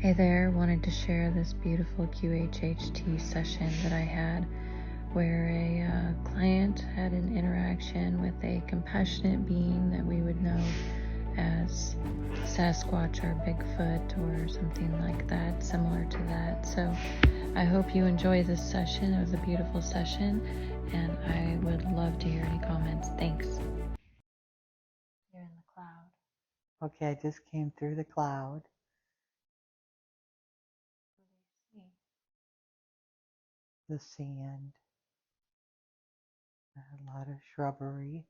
Hey there, wanted to share this beautiful QHHT session that I had where a client had an interaction with a compassionate being that we would know as Sasquatch or Bigfoot or something like that, similar to that. So I hope you enjoy this session. It was a beautiful session, and I would love to hear any comments. Thanks. You're in the cloud. Okay, I just came through the cloud. What do you see? The sand, a lot of shrubbery,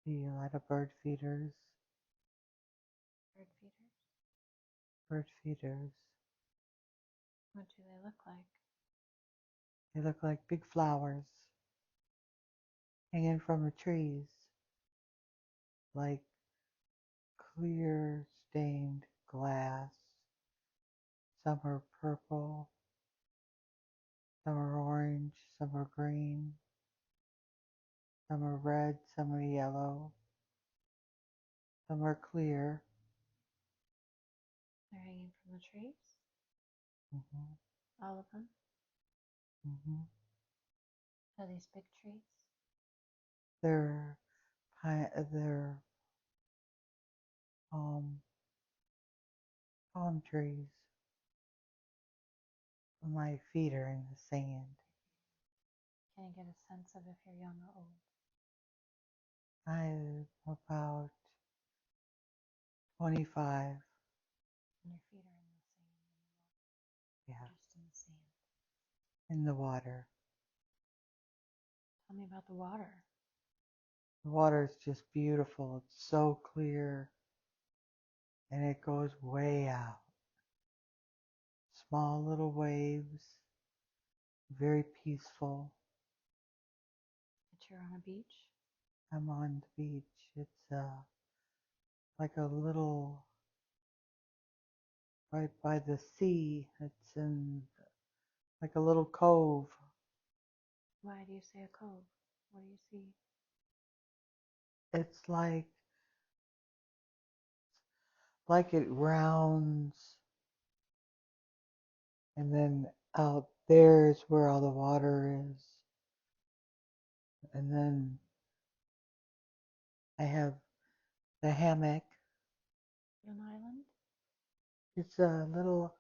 see a lot of bird feeders. Bird feeders? Bird feeders. What do they look like? They look like big flowers hanging from the trees, like clear stained glass. Some are purple, some are orange, some are green, some are red, some are yellow, some are clear. They're hanging from the trees? Mm-hmm. All of them? Mm-hmm. Are these big trees? They're palm trees. My feet are in the sand. Can you get a sense of if you're young or old? I'm about 25. And your feet are in the sand, Yeah, just in the sand. in the water. Tell me about the water. The water is just beautiful. It's so clear, and it goes way out. Small little waves, very peaceful. But you're on a beach? I'm on the beach. It's like a little, right by the sea. It's in like a little cove. Why do you say a cove? What do you see? It's like it rounds, and then out there is where all the water is. And then I have the hammock. An island? It's a little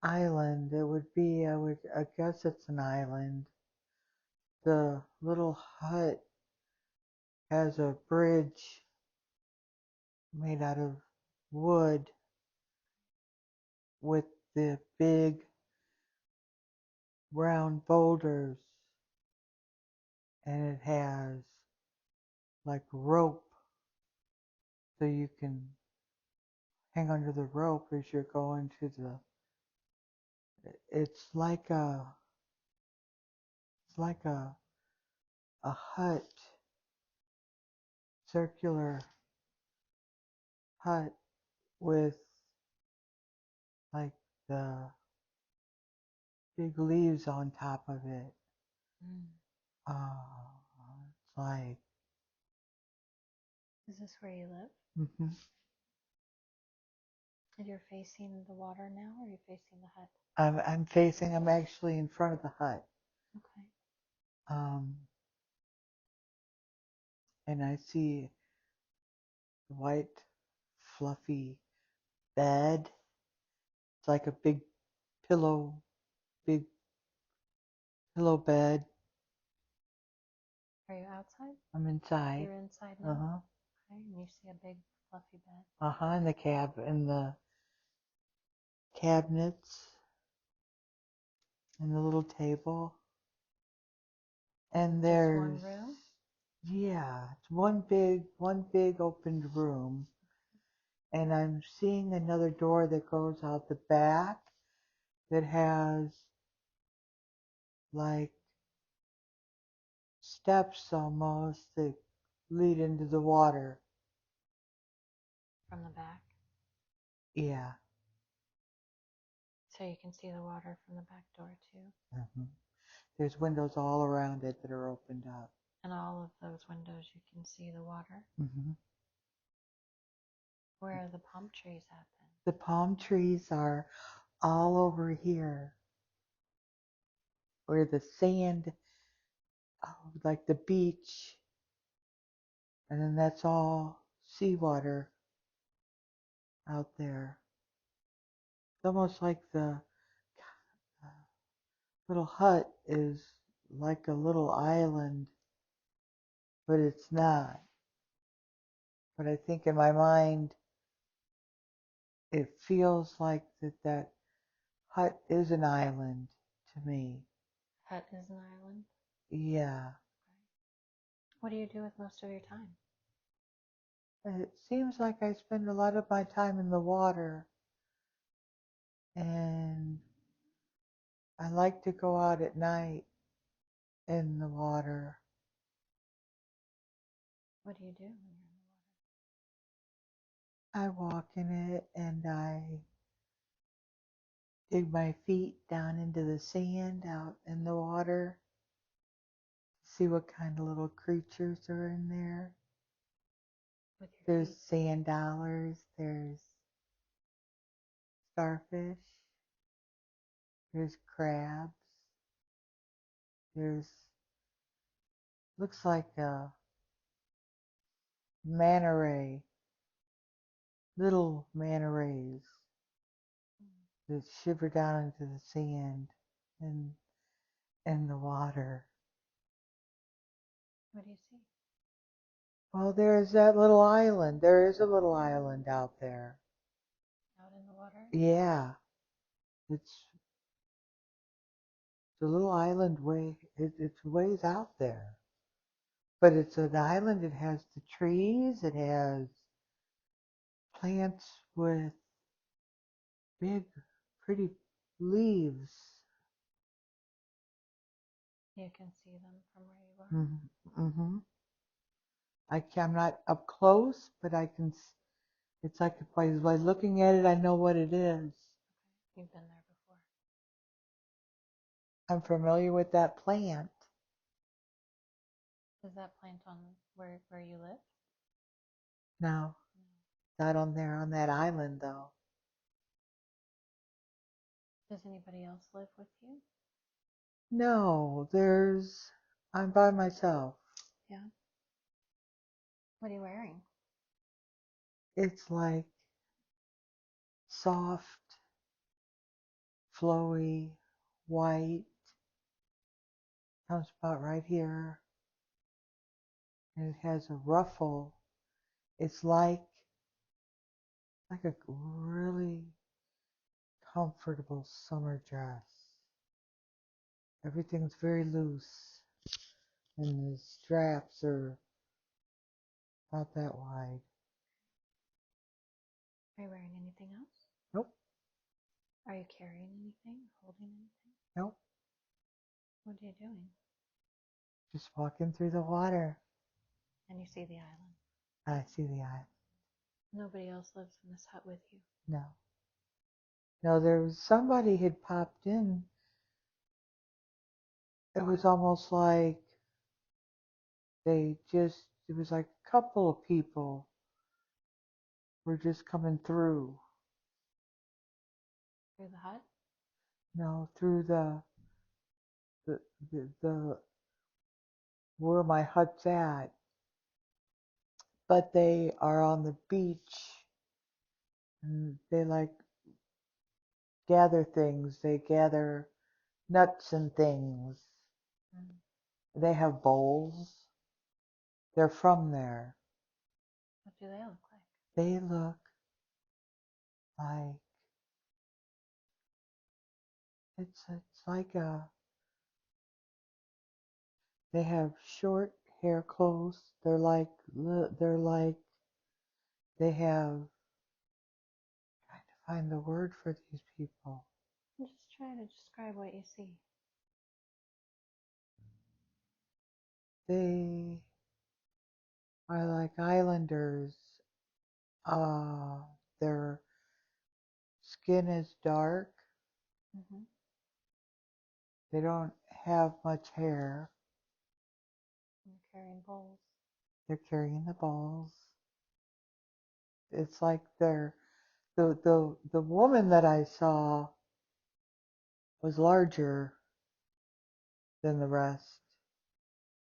island. It would be, I guess it's an island. The little hut has a bridge made out of wood with the big round boulders, and it has like rope so you can hang onto the rope as you're going to the, it's like a hut, circular hut with like the big leaves on top of it. It's like, Is this where you live? mm-hmm. And you're facing the water now, or are you facing the hut? I'm actually in front of the hut. Okay. And I see a white, fluffy bed. It's like a big big pillow bed. Are you outside? I'm inside. You're inside now? Uh-huh. Okay, and you see a big fluffy bed. Uh-huh, in the cabinets, and the little table. And Just one room? yeah, it's one big opened room. And I'm seeing another door that goes out the back that has like steps almost that lead into the water. From the back? Yeah. So you can see the water from the back door too? Mm-hmm. There's windows all around it that are opened up. And all of those windows you can see the water? Mm-hmm. Where are the palm trees at then? The palm trees are all over here, where the sand, like the beach, and then that's all seawater out there. It's almost like the uh, little hut is like a little island, but it's not. But I think in my mind, it feels like that hut is an island to me. Hut is an island. Yeah. What do you do with most of your time? It seems like I spend a lot of my time in the water, and I like to go out at night in the water. What do you do when you're in I walk in it and I dig my feet down into the sand out in the water, see what kind of little creatures are in there. the water? With your There's feet? sand dollars, there's starfish, there's crabs, there's looks like a manta ray, little manta rays that shiver down into the sand and in the water. What do you see? Well, there's that little island. There is a little island out there. Out in the water? Yeah, it's the little island way. It's ways out there, but it's an island. It has the trees. It has plants with big, pretty leaves. You can see them from where you are. Mm-hmm. I'm not up close, but I can. It's like if by looking at it, I know what it is. You've been there before. I'm familiar with that plant. Is that plant on where you live? No, No. not on there on that island though. Does anybody else live with you? No, I'm by myself. Yeah. What are you wearing? It's like soft, flowy, white. Comes about right here. And it has a ruffle. It's like a really comfortable summer dress. Everything's very loose. And the straps are about that wide. Are you wearing anything else? Nope, Are you carrying anything? Holding anything? nope. What are you doing? Just walking through the water. And you see the island. I see the eye. Nobody else lives in this hut with you. No. No, there was somebody had popped in. It was almost like it was like a couple of people were just coming through. Through the hut? No, through the where my hut's at. But they are on the beach and they like gather things. They gather nuts and things. Mm. They have bowls. They're from there. What do they look like? They look like it's like a they have short hair clothes. They're like they have trying to find the word for these people. I'm just trying to describe what you see. They are like islanders. Uh, their skin is dark. Mm-hmm. They don't have much hair. You're carrying bowls. They're carrying the balls. It's like The woman that I saw was larger than the rest,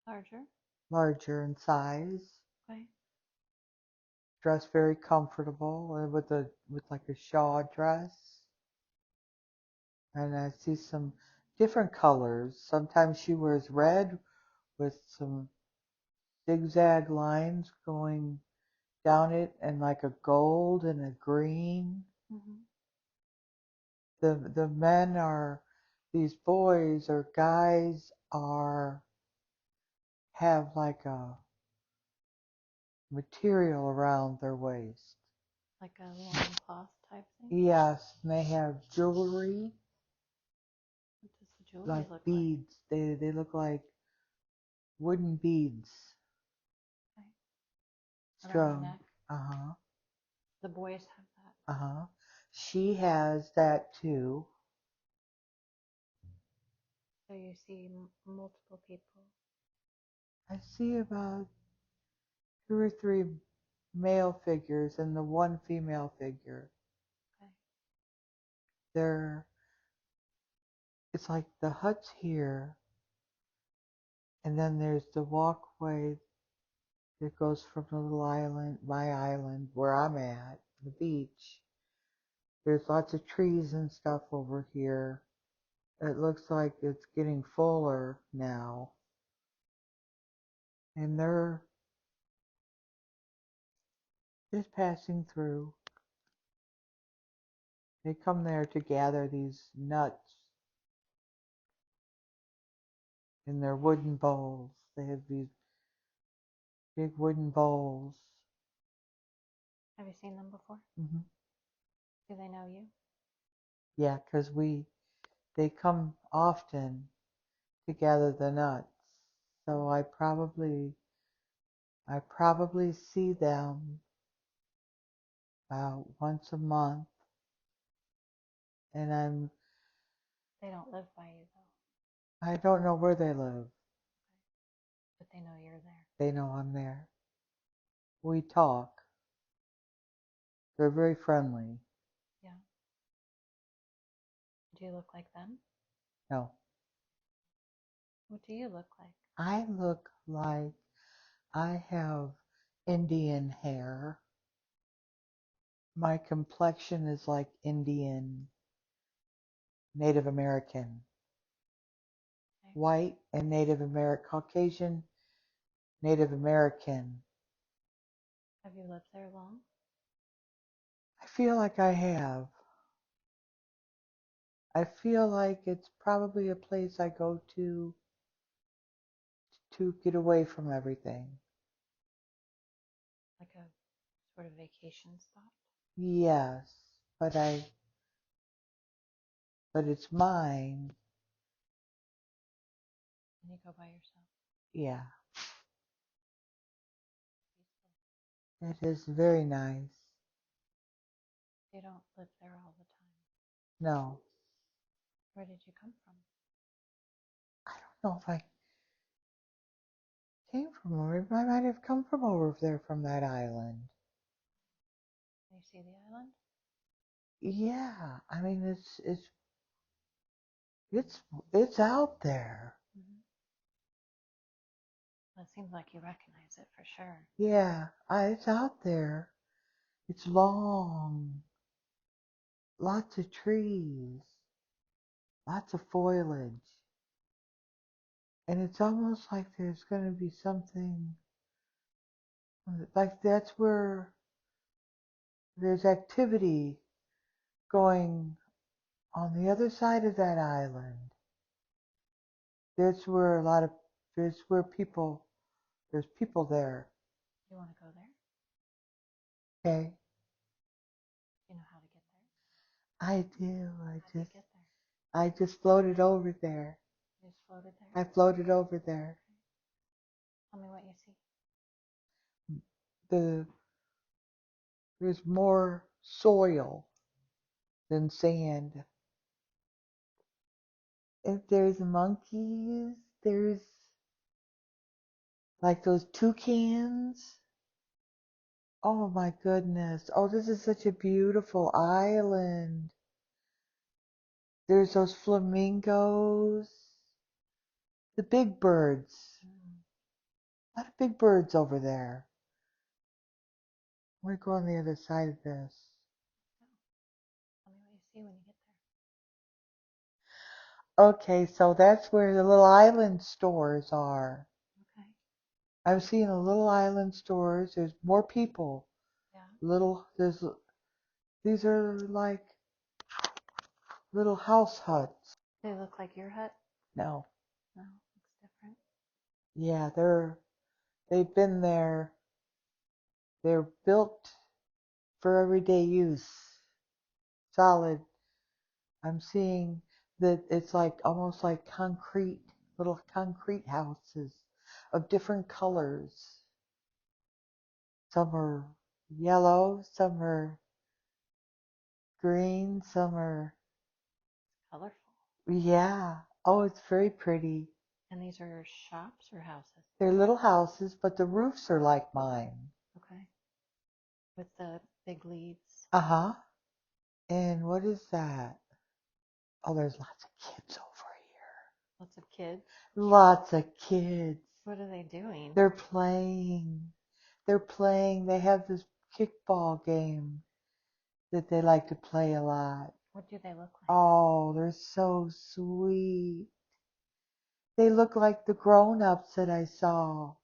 Larger? larger in size, Okay. dressed very comfortable with like a shawl dress. And I see some different colors. Sometimes she wears red with some zigzag lines going down it and like a gold and a green. Mm-hmm. The men are, these boys or guys are, have like a material around their waist. Like a loincloth type thing? Yes, and they have jewelry, What does the jewelry like look beads. They look like wooden beads. like? Okay. Around the Strung. neck? Uh-huh. The boys have that. Uh-huh. She has that too. So you see multiple people. I see about two or three male figures and the one female figure. Okay. They're, it's like the hut's here, and then there's the walkway that goes from the little island, my island, where I'm at, the beach. There's lots of trees and stuff over here. It looks like it's getting fuller now. And they're just passing through. They come there to gather these nuts in their wooden bowls. They have these big wooden bowls. Have you seen them before? Hmm. Do they know you? Yeah, because they come often to gather the nuts. So I probably see them about once a month, and They don't live by you though, I don't know where they live. but they know you're there. They know I'm there. We talk. They're very friendly. Yeah. Do you look like them? No, What do you look like? I look like I have Indian hair. My complexion is like Indian, Native American, Okay. white and Native American, Caucasian, Native American. Have you lived there long? I feel like I have. I feel like it's probably a place I go to get away from everything. Like a sort of vacation spot? Yes, but but it's mine. And you go by yourself? Yeah, Peaceful. it is very nice. You don't live there all the time. No, Where did you come from? I don't know if I came from over. I might have come from over there from that island. Can you see the island? Yeah, I mean it's it's out there. Mm-hmm. Well, it seems like you recognize it for sure. Yeah, it's out there. It's long, lots of trees, lots of foliage, and it's almost like there's going to be something like that's where there's activity going on the other side of that island. That's where a lot of there's where people there's people there. You want to go there? Okay, You know how to get there? I do. How did you get there? I just floated over there. You just floated there? I floated over there. Tell me what you see. The there's more soil than sand. If there's monkeys, there's like those toucans. Oh my goodness. Oh, this is such a beautiful island. There's those flamingos. The big birds. A lot of big birds over there. We're going on the other side of this. Tell me what you see when you get Okay, so that's where the little island stores are. there. Okay. I'm seeing the little island stores. There's more people. Yeah. These are like little house huts. They look like your hut? No. No, looks different. Yeah, they've been there. They're built for everyday use. Solid. I'm seeing that it's like almost like concrete, little concrete houses of different colors. Some are yellow, some are green, some are, Colorful. yeah. Oh, it's very pretty. And these are shops or houses? They're little houses, but the roofs are like mine. Okay. With the big leaves. Uh-huh. And what is that? Oh, there's lots of kids over here. Lots of kids. Lots of kids. What are they doing? They're playing. They're playing. They have this kickball game that they like to play a lot. What do they look like? Oh, they're so sweet. They look like the grown-ups that I saw.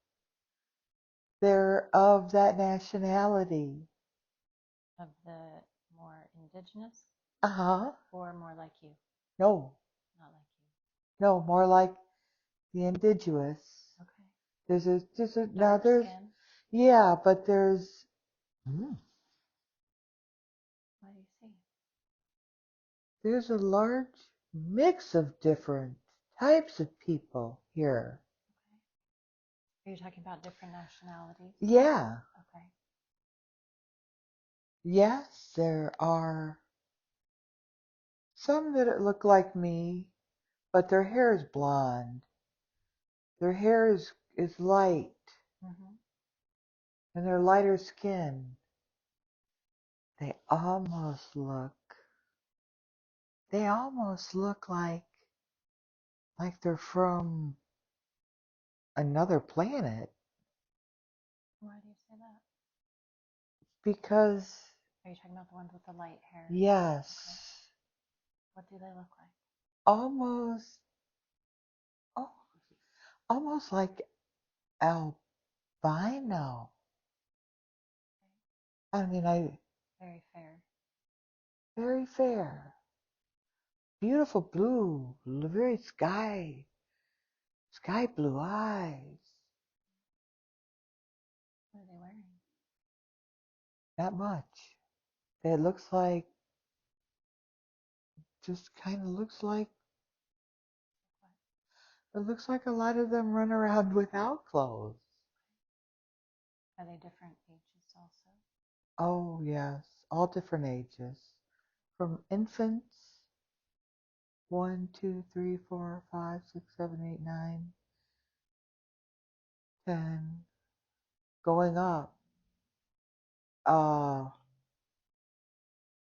They're of that nationality. Of the more indigenous? Uh-huh. Or more like you? No, Not like no, more like the indigenous. you. Okay. Now Dark there's, skin? yeah, but there's, What do you see? there's a large mix of different types of people here. Okay. Are you talking about different nationalities? Yeah, Okay. yes, there are some that look like me, but their hair is blonde. Their hair is light, Mm-hmm. and they're lighter skin. They they almost look like they're from another planet Why do you say that? because, Are you talking about the ones with the light hair? yes, Okay. What do they look like? almost, oh, almost like albino. I mean, Very fair. very fair, beautiful blue, very sky blue eyes. What are they wearing? Not much. It looks like, just kind of looks like, What? it looks like a lot of them run around without clothes. Are they different ages also? Oh, yes, all different ages. From infants, 1, 2, 3, 4, 5, 6, 7, 8, 9, 10, going up. Uh,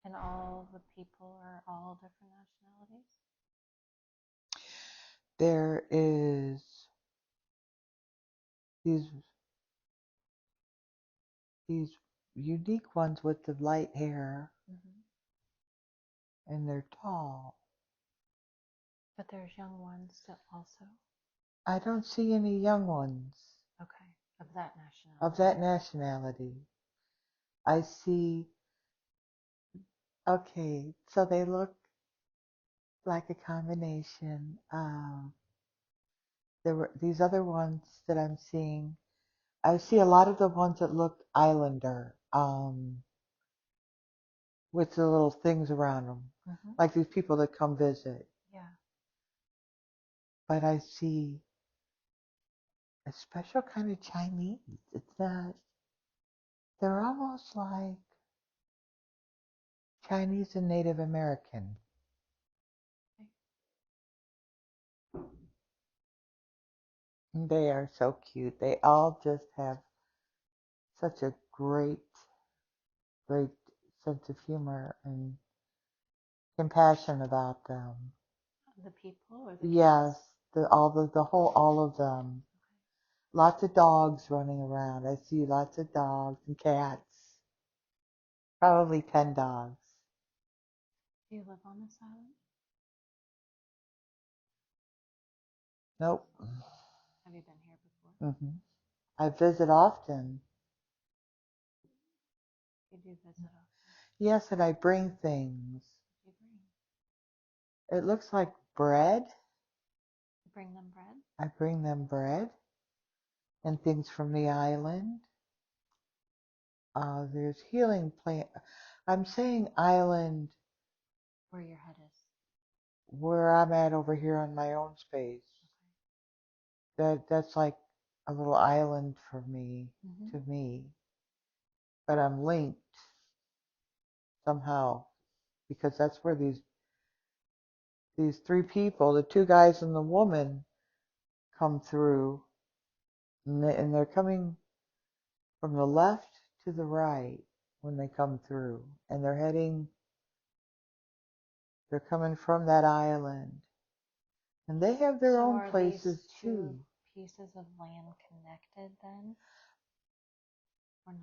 And all the people are all different nationalities? there is these these unique ones with the light hair, Mm-hmm. and they're tall. But there's young ones that also? I don't see any young ones Okay. Of that nationality? of that nationality. I see, okay, so they look like a combination. There were these other ones that I'm seeing. I see a lot of the ones that look islander, with the little things around them, Mm-hmm. like these people that come visit. Yeah. But I see a special kind of Chinese. It's not, they're almost like Chinese and Native American. Okay. They are so cute. They all just have such a great great sense of humor and compassion about them. The people or the Yes, cats? all of them. Lots of dogs running around. I see lots of dogs and cats. Probably 10 dogs. Do you live on this island? Nope. Have you been here before? I visit often. You do visit often. Yes, and I bring things. What do you bring? It looks like bread. You bring them bread? I bring them bread and things from the island. There's healing plant. I'm saying island Where your hut is. where I'm at over here on my own space. That's like a little island for me, to me. But I'm linked somehow because that's where these three people, the two guys and the woman, come through, and they're coming from the left to the right when they come through, and they're coming from that island, and they have their own places too. Pieces of land connected then, or no?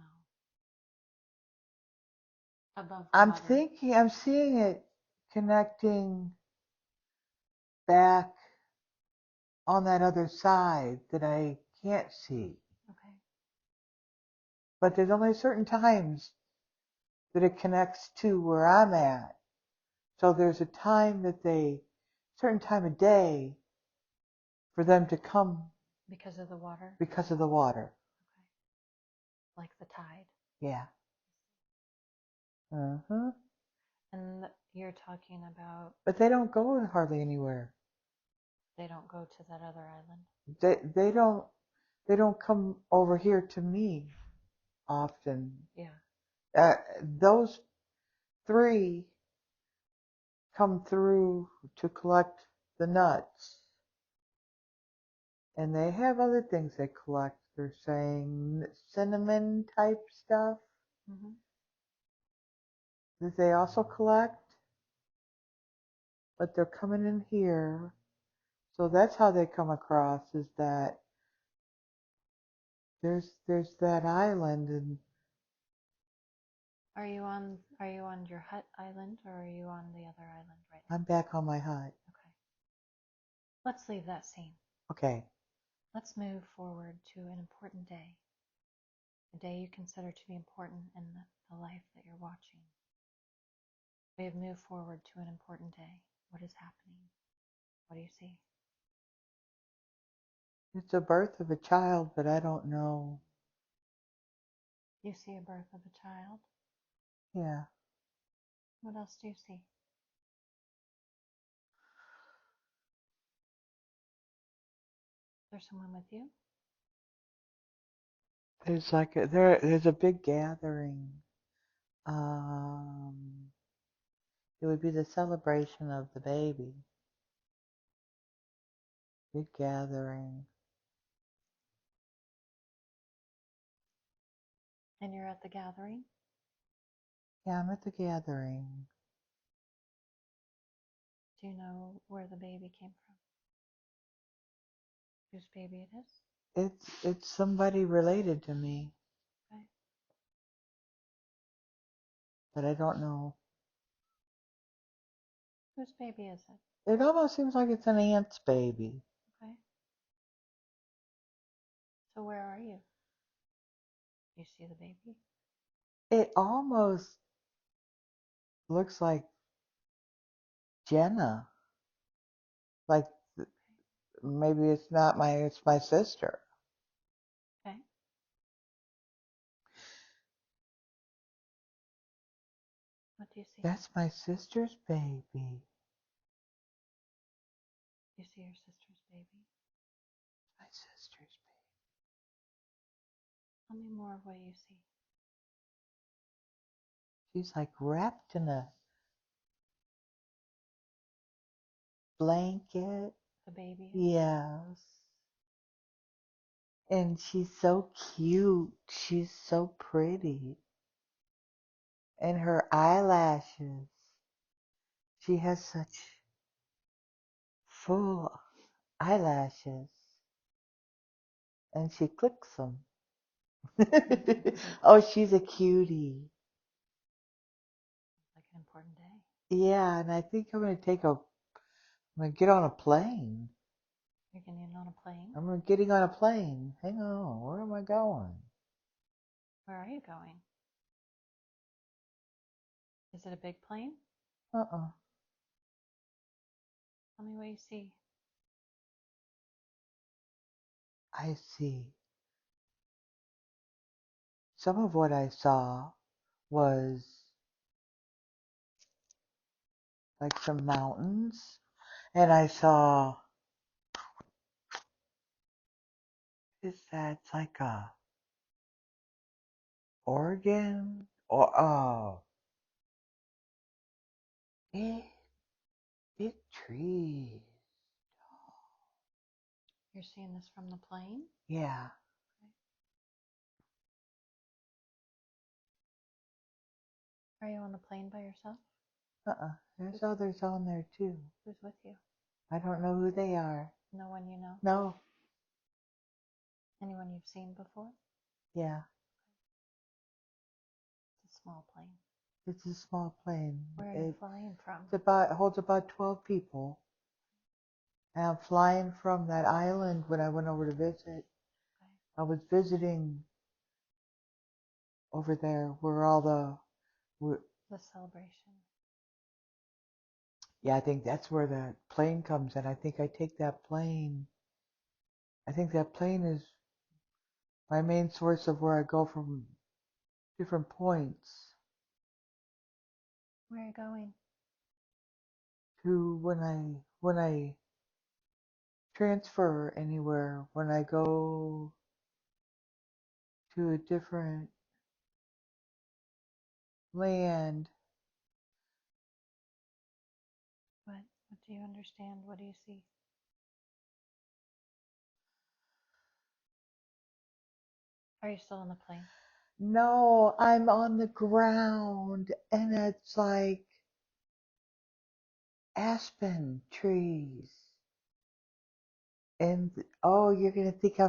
Above water. I'm seeing it connecting back on that other side that I can't see. Okay. But there's only certain times that it connects to where I'm at. So there's a time certain time of day for them to come. Because of the water? Because of the water. Okay. Like the tide? Yeah. Uh-huh. And you're talking about... But they don't go hardly anywhere. They don't go to that other island? They don't come over here to me often. Yeah. Those three come through to collect the nuts. And they have other things they collect. They're saying cinnamon type stuff that they also collect. But they're coming in here. So that's how they come across, is that there's that island, and Are you on your hut island, or are you on the other island right now? I'm back on my hut. Okay. Let's leave that scene. Okay. Let's move forward to an important day. A day you consider to be important in the life that you're watching. We have moved forward to an important day. What is happening? What do you see? It's the birth of a child, but I don't know. You see a birth of a child? Yeah. What else do you see? There's someone with you? There's a big gathering. It would be the celebration of the baby. Big gathering. And you're at the gathering? Yeah, I'm at the gathering. Do you know where the baby came from? Whose baby it is? It's somebody related to me. Okay. But I don't know. Whose baby is it? It almost seems like it's an aunt's baby. Okay. So where are you? You see the baby? It almost looks like Jenna. Like maybe it's not it's my sister. Okay. What do you see? That's my sister's baby. You see your sister's baby? My sister's baby. Tell me more of what you see. She's like wrapped in a blanket. The baby? Yes. And she's so cute. She's so pretty. and her eyelashes. She has such full eyelashes, and she clicks them. Oh, she's a cutie. Like an important day. Yeah, and I think I'm gonna get on a plane. You're getting on a plane? I'm getting on a plane. Hang on, where am I going? Where are you going? Is it a big plane? Uh-uh. Tell me what you see. I see. Some of what I saw was like some mountains, and I saw, what is that? It's like a Oregon or big, big trees. You're seeing this from the plane? Yeah. Are you on the plane by yourself? There's others on there too. Who's with you? I don't know who they are. No one you know? No. Anyone you've seen before? Yeah. It's a small plane. It's a small plane. Where are you flying from? It holds about 12 people. And I'm flying from that island when I went over to visit. Okay. I was visiting over there where all the celebration. Yeah, I think that's where the plane comes in. I think I take that plane. I think that plane is my main source of where I go from different points Where are you going? to when I transfer anywhere, when I go to a different land. What do you understand? What do you see? Are you still on the plane? No, I'm on the ground and it's like aspen trees. And oh, you're gonna think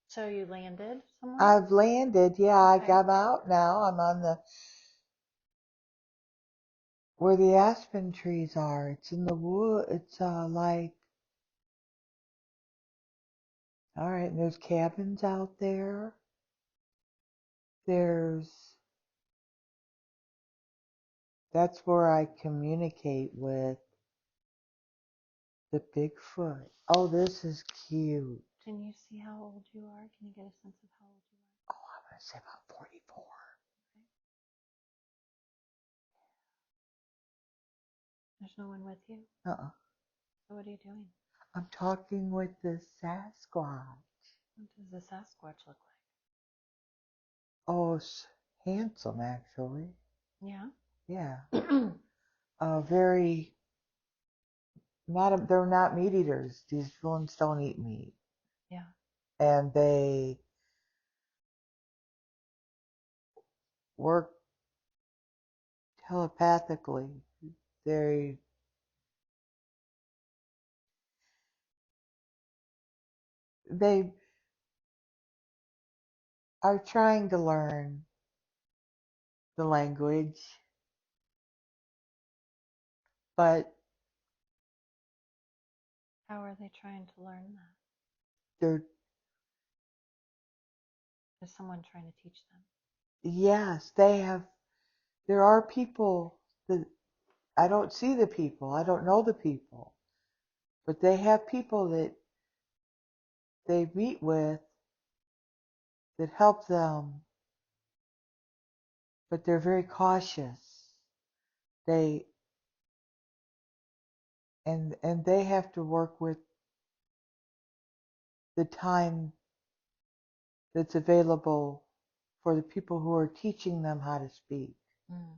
So you landed somewhere? I've landed. Yeah, Okay. I'm out now. I'm on the where the aspen trees are. It's in the wood. It's like all right. And there's cabins out there. That's where I communicate with the Bigfoot. Oh, this is cute. Can you see how old you are? Can you get a sense of how old you are? Oh, I'm gonna say about 44. Okay. There's no one with you? Uh-uh. So what are you doing? I'm talking with the Sasquatch. What does the Sasquatch look like? Oh, handsome actually. Yeah. Yeah. Very they're not meat eaters. These ones don't eat meat. Yeah. And they work telepathically. They they are trying to learn the language, but How are they trying to learn that? they're Is someone trying to teach them? yes, they have there are people that I don't see the people. I don't know the people. But they have people that they meet with that help them, but they're very cautious. They and they have to work with the time that's available for the people who are teaching them how to speak. Mm.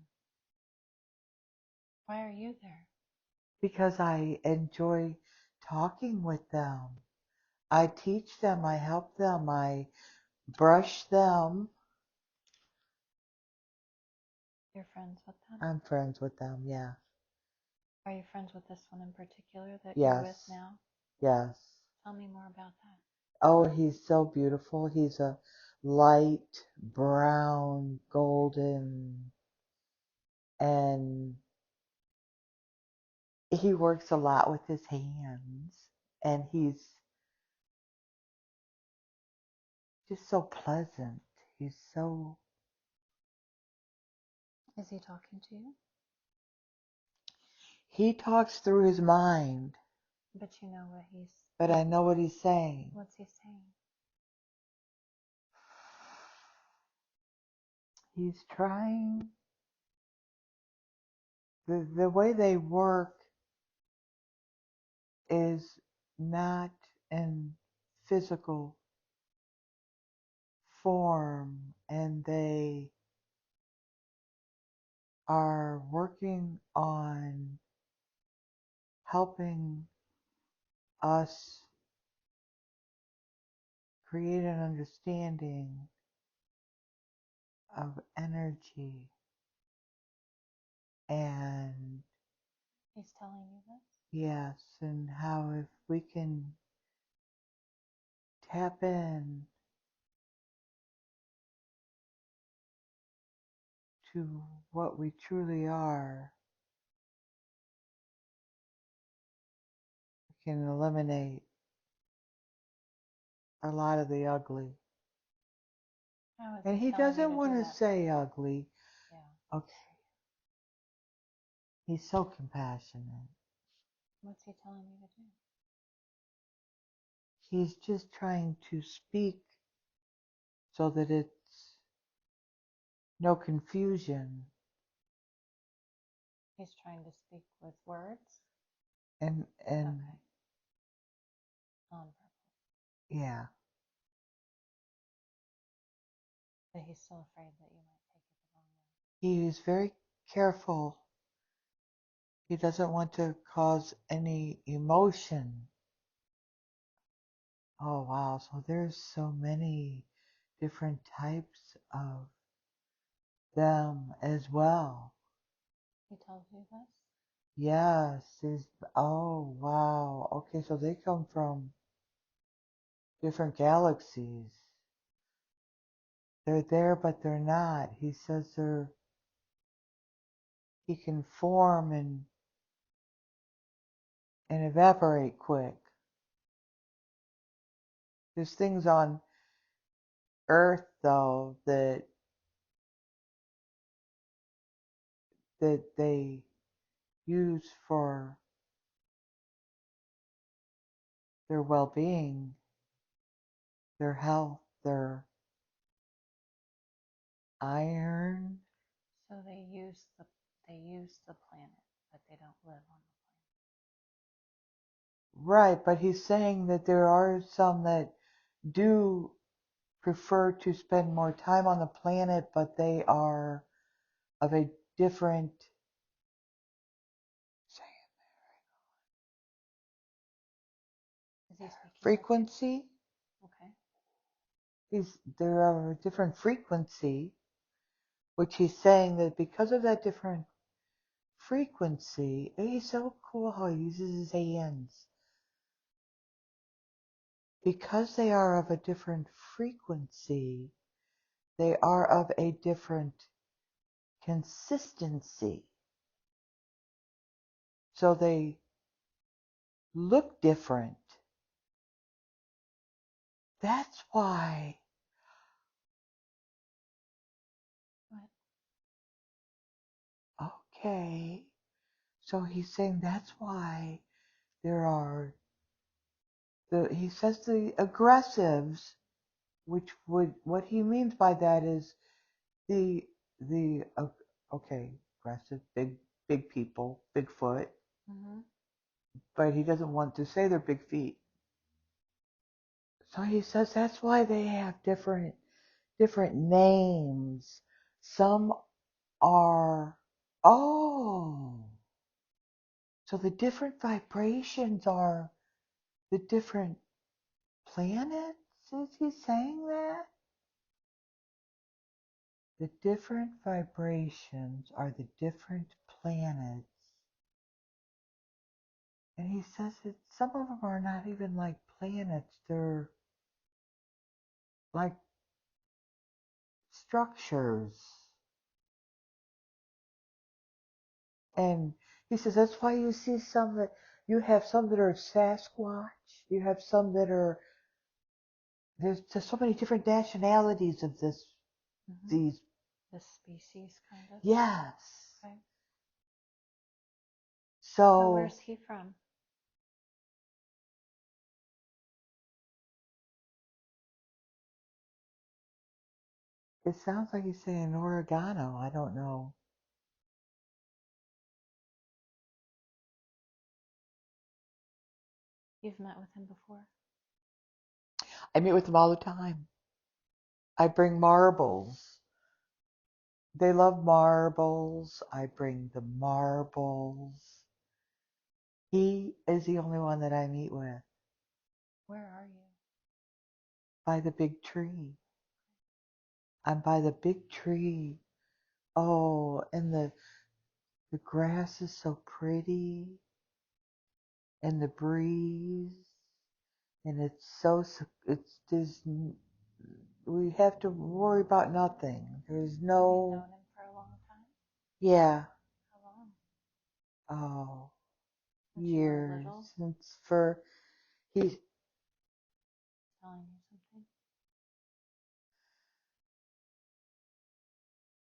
Why are you there? Because I enjoy talking with them. I teach them, I help them, I brush them. You're friends with them? I'm friends with them, yeah. Are you friends with this one in particular that Yes. you're with now? Yes. Tell me more about that. Oh, he's so beautiful. He's a light brown, golden, and he works a lot with his hands, and he's just so pleasant. He's so. Is he talking to you? He talks through his mind, But you know what he's. but I know what he's saying. What's he saying? He's trying. The way they work is not in physical form, and they are working on helping us create an understanding of energy, and He's telling you this? yes, and how if we can tap in to what we truly are, we can eliminate a lot of the ugly. How is And he he telling you doesn't to want do to that? say ugly. Yeah. Okay. He's so compassionate. What's he telling you to do? He's just trying to speak so that it's no confusion. He's trying to speak with words? And Okay. On purpose. yeah. But he's still afraid that you might take it the wrong way. He is very careful. He doesn't want to cause any emotion. Oh wow, so there's so many different types of them as well. He told you this? Yes, oh wow. Okay, so they come from different galaxies. They're there, but they're not. He says he can form and evaporate quick. There's things on Earth though that they use for their well-being, their health, their iron. So they use the planet, but they don't live on the Right, but he's saying that there are some that do prefer to spend more time on the planet, but they are of a different planet. Is he speaking frequency. Okay. They're of a different frequency, which he's saying that because of that different frequency, he's so cool how he uses his hands. Because they are of a different frequency, they are of a different consistency. So they look different. That's why. What? Okay. So he's saying that's why there are he says the aggressives, which would what he means by that is the okay, aggressive big people, Bigfoot, Mm-hmm. but he doesn't want to say they're big feet. So he says that's why they have different names. Some are oh, so the different vibrations are the different planets. Is he saying that? The different vibrations are the different planets. And he says that some of them are not even like planets, they're like structures. And he says that's why you see some that you have some that are Sasquatch, you have some that are there's just so many different nationalities of this these the species kind of. yes. Okay. So where's he from? it sounds like he's saying oregano. I don't know. You've met with him before? I meet with them all the time. I bring marbles. They love marbles. I bring the marbles. He is the only one that I meet with. Where are you? By the big tree. I'm by the big tree. Oh, and the grass is so pretty. And the breeze. And it's so, it's just, we have to worry about nothing. There's no. Have you known him for a long time? Yeah. How long? Oh, Since you were years. little? Since for, he's, Telling you something?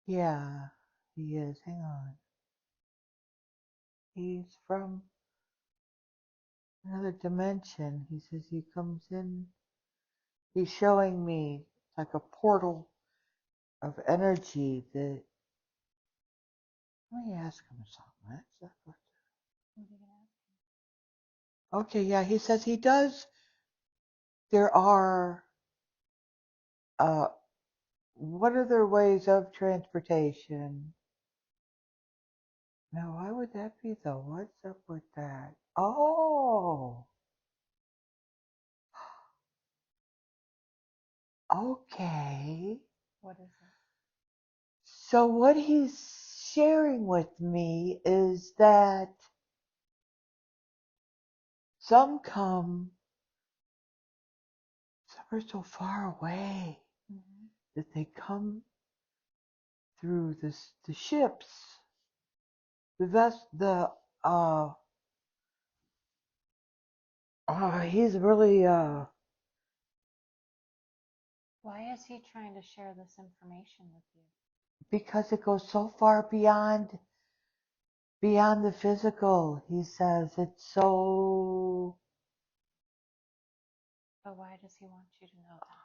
yeah, he is. Hang on. He's from another dimension. He says he comes in. He's showing me like a portal of energy that. Let me ask him something. What are you going to ask him? Okay, yeah, he says he does. There are, what are their ways of transportation? Now, why would that be though? What's up with that? Oh, okay. What is it? So what he's sharing with me is that some come, some are so far away that they come through the ships, uh, he's really, Why is he trying to share this information with you? because it goes so far beyond the physical. He says it's so. But why does he want you to know that?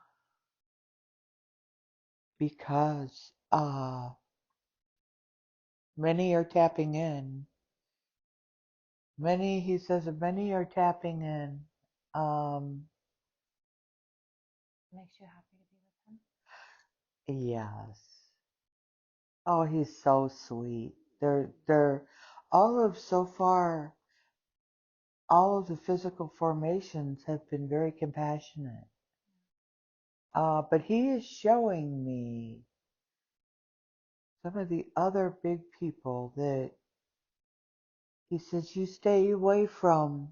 Because many are tapping in. Many, he says, many are tapping in. Makes you happy to be with him? Yes. Oh, he's so sweet. They're all of so far, all of the physical formations have been very compassionate. But he is showing me some of the other big people that he says you stay away from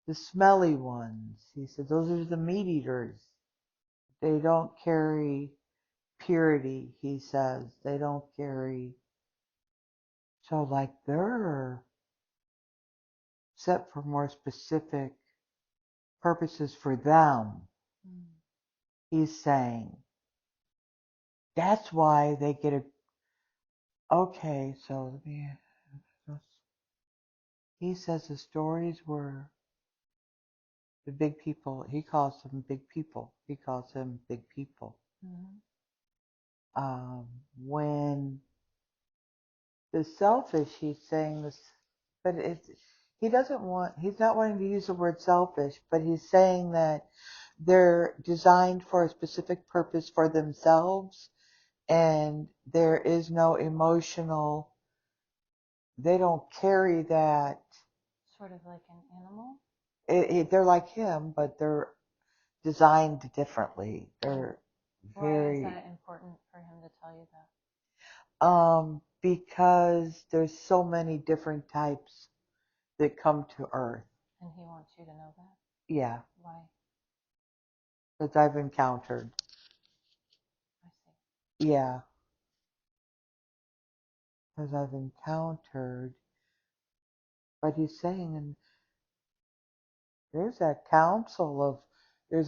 the smelly ones. He said those are the meat eaters. They don't carry purity, he says. They don't carry. So like they're set for more specific purposes for them. He's saying that's why they get a. Okay, so let me. He says the stories were the big people. He calls them big people. He calls them big people. When the selfish, he's saying this, but it's he doesn't want. He's not wanting to use the word selfish, but he's saying that they're designed for a specific purpose for themselves, and there is no emotional. They don't carry that. Sort of like an animal? They're like him, but they're designed differently. They're Why is that important for him to tell you that? Because there's so many different types that come to Earth. And he wants you to know that? Yeah. Why? That I've encountered. I see. Yeah. Because I've encountered. But he's saying, and there's a council of, there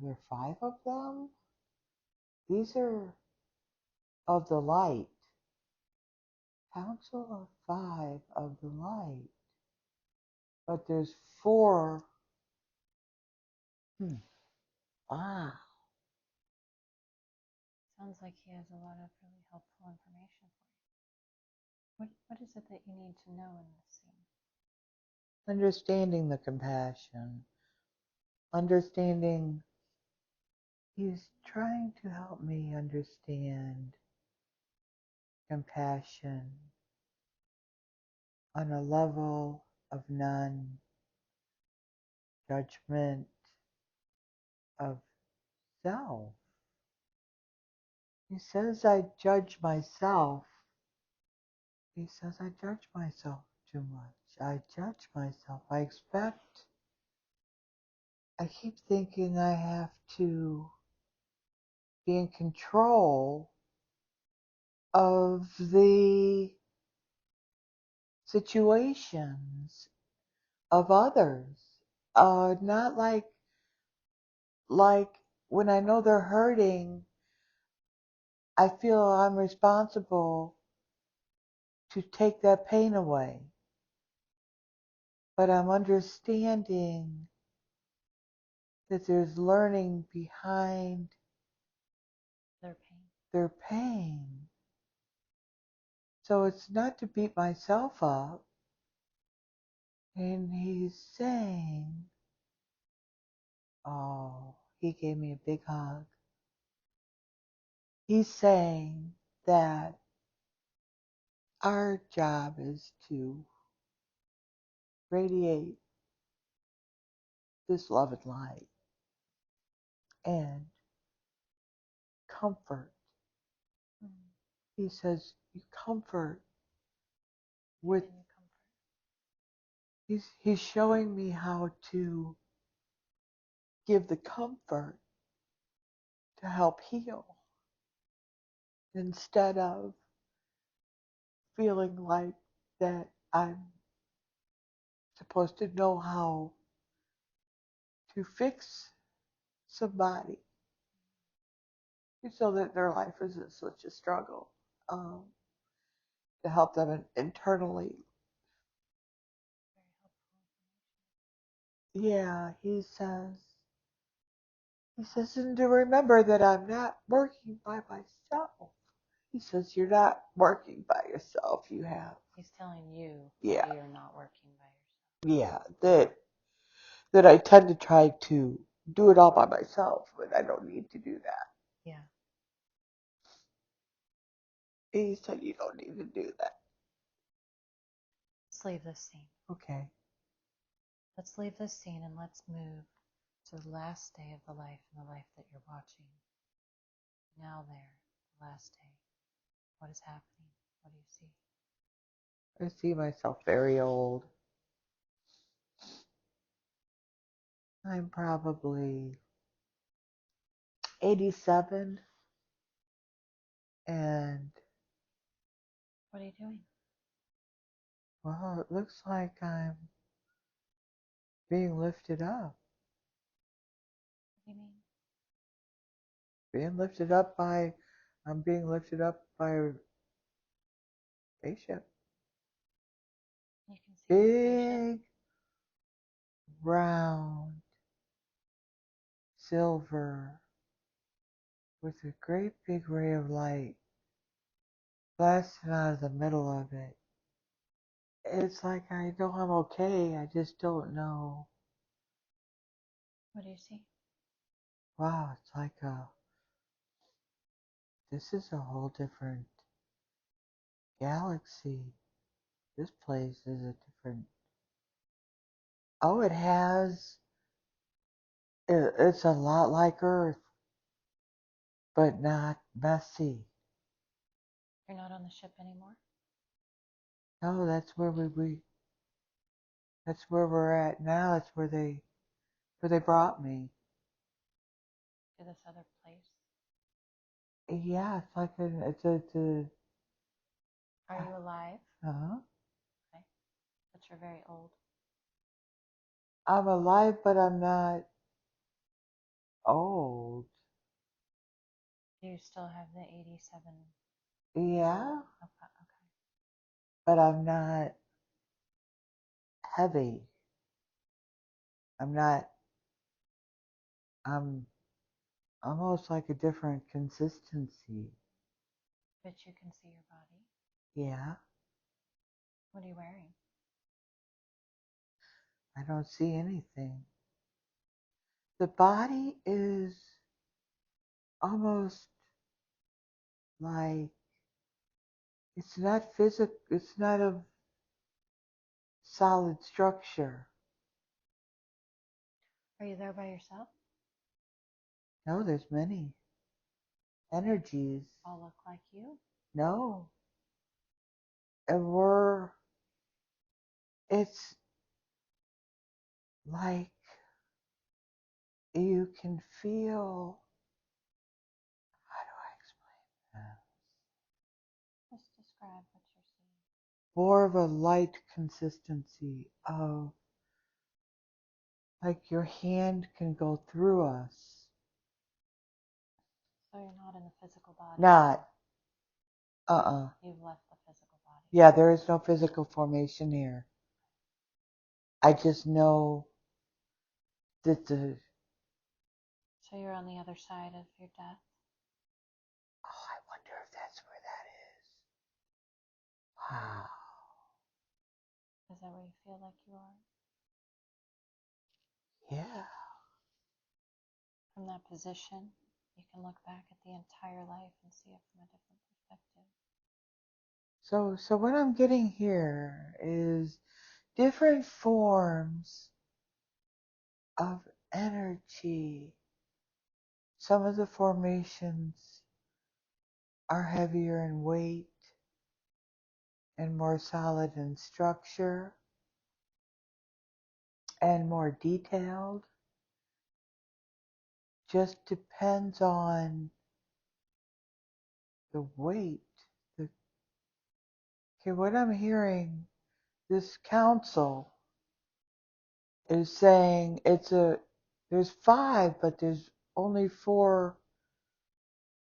are 5 of them? These are of the light. Council of 5 of the light. But there's 4. Wow. Sounds like he has a lot of really helpful information for you. What is it that you need to know in this scene? Understanding the compassion. Understanding, he's trying to help me understand compassion on a level of non-judgment of self. He says I judge myself. He says I judge myself too much. I judge myself. I keep thinking I have to be in control of the situations of others. Not like when I know they're hurting, I feel I'm responsible to take that pain away. But I'm understanding that there's learning behind their pain. So it's not to beat myself up. And he's saying, oh, he gave me a big hug. He's saying that our job is to radiate this love and light and comfort. He says, you comfort with, he's showing me how to give the comfort to help heal instead of feeling like that I'm supposed to know how to fix somebody so that their life isn't such a struggle, to help them internally. Yeah, he says, and to remember that I'm not working by myself. He says, you're not working by yourself. You have. He's telling you Yeah. that you're not working by yourself. Yeah, that I tend to try to do it all by myself, but I don't need to do that. Yeah. He said, you don't need to do that. Let's leave this scene. Okay. Let's leave this scene and let's move to the last day of the life and the life that you're watching. Now there, the last day. What is happening? What do you see? I see myself very old. I'm probably 87. And what are you doing? Well, it looks like I'm being lifted up. What do you mean? I'm being lifted up by a spaceship. You can see big, round, silver, with a great big ray of light blasting out of the middle of it. It's like I know I'm okay, I just don't know. What do you see? Wow, it's like this is a whole different galaxy. This place is a different. Oh, it has It's a lot like Earth, but not messy. You're not on the ship anymore? No, that's where that's where we're at now. That's where they brought me. To this other place? Yeah, it's like it's a Are you alive? uh-huh. Okay. But you're very old. I'm alive, but I'm not old. Do you still have the 87? Yeah, Okay. but I'm not heavy. I'm not. I'm almost like a different consistency. But you can see your body. Yeah, What are you wearing? I don't see anything. The body is almost like it's not physical. It's not a solid structure. Are you there by yourself? No, there's many energies. All look like you? No, and it's like you can feel, how do I explain that? Just describe what you're seeing. More of a light consistency of like your hand can go through us. So you're not in the physical body? Not, You've left the physical body? Yeah, there is no physical formation here. I just know that So you're on the other side of your death? oh, I wonder if that's where that is. Wow. Is that where you feel like you are? Yeah. From that position, you can look back at the entire life and see it from a different perspective. So what I'm getting here is different forms of energy. Some of the formations are heavier in weight and more solid in structure and more detailed. Just depends on the weight. Okay, what I'm hearing, this council is saying there's 5, but there's only 4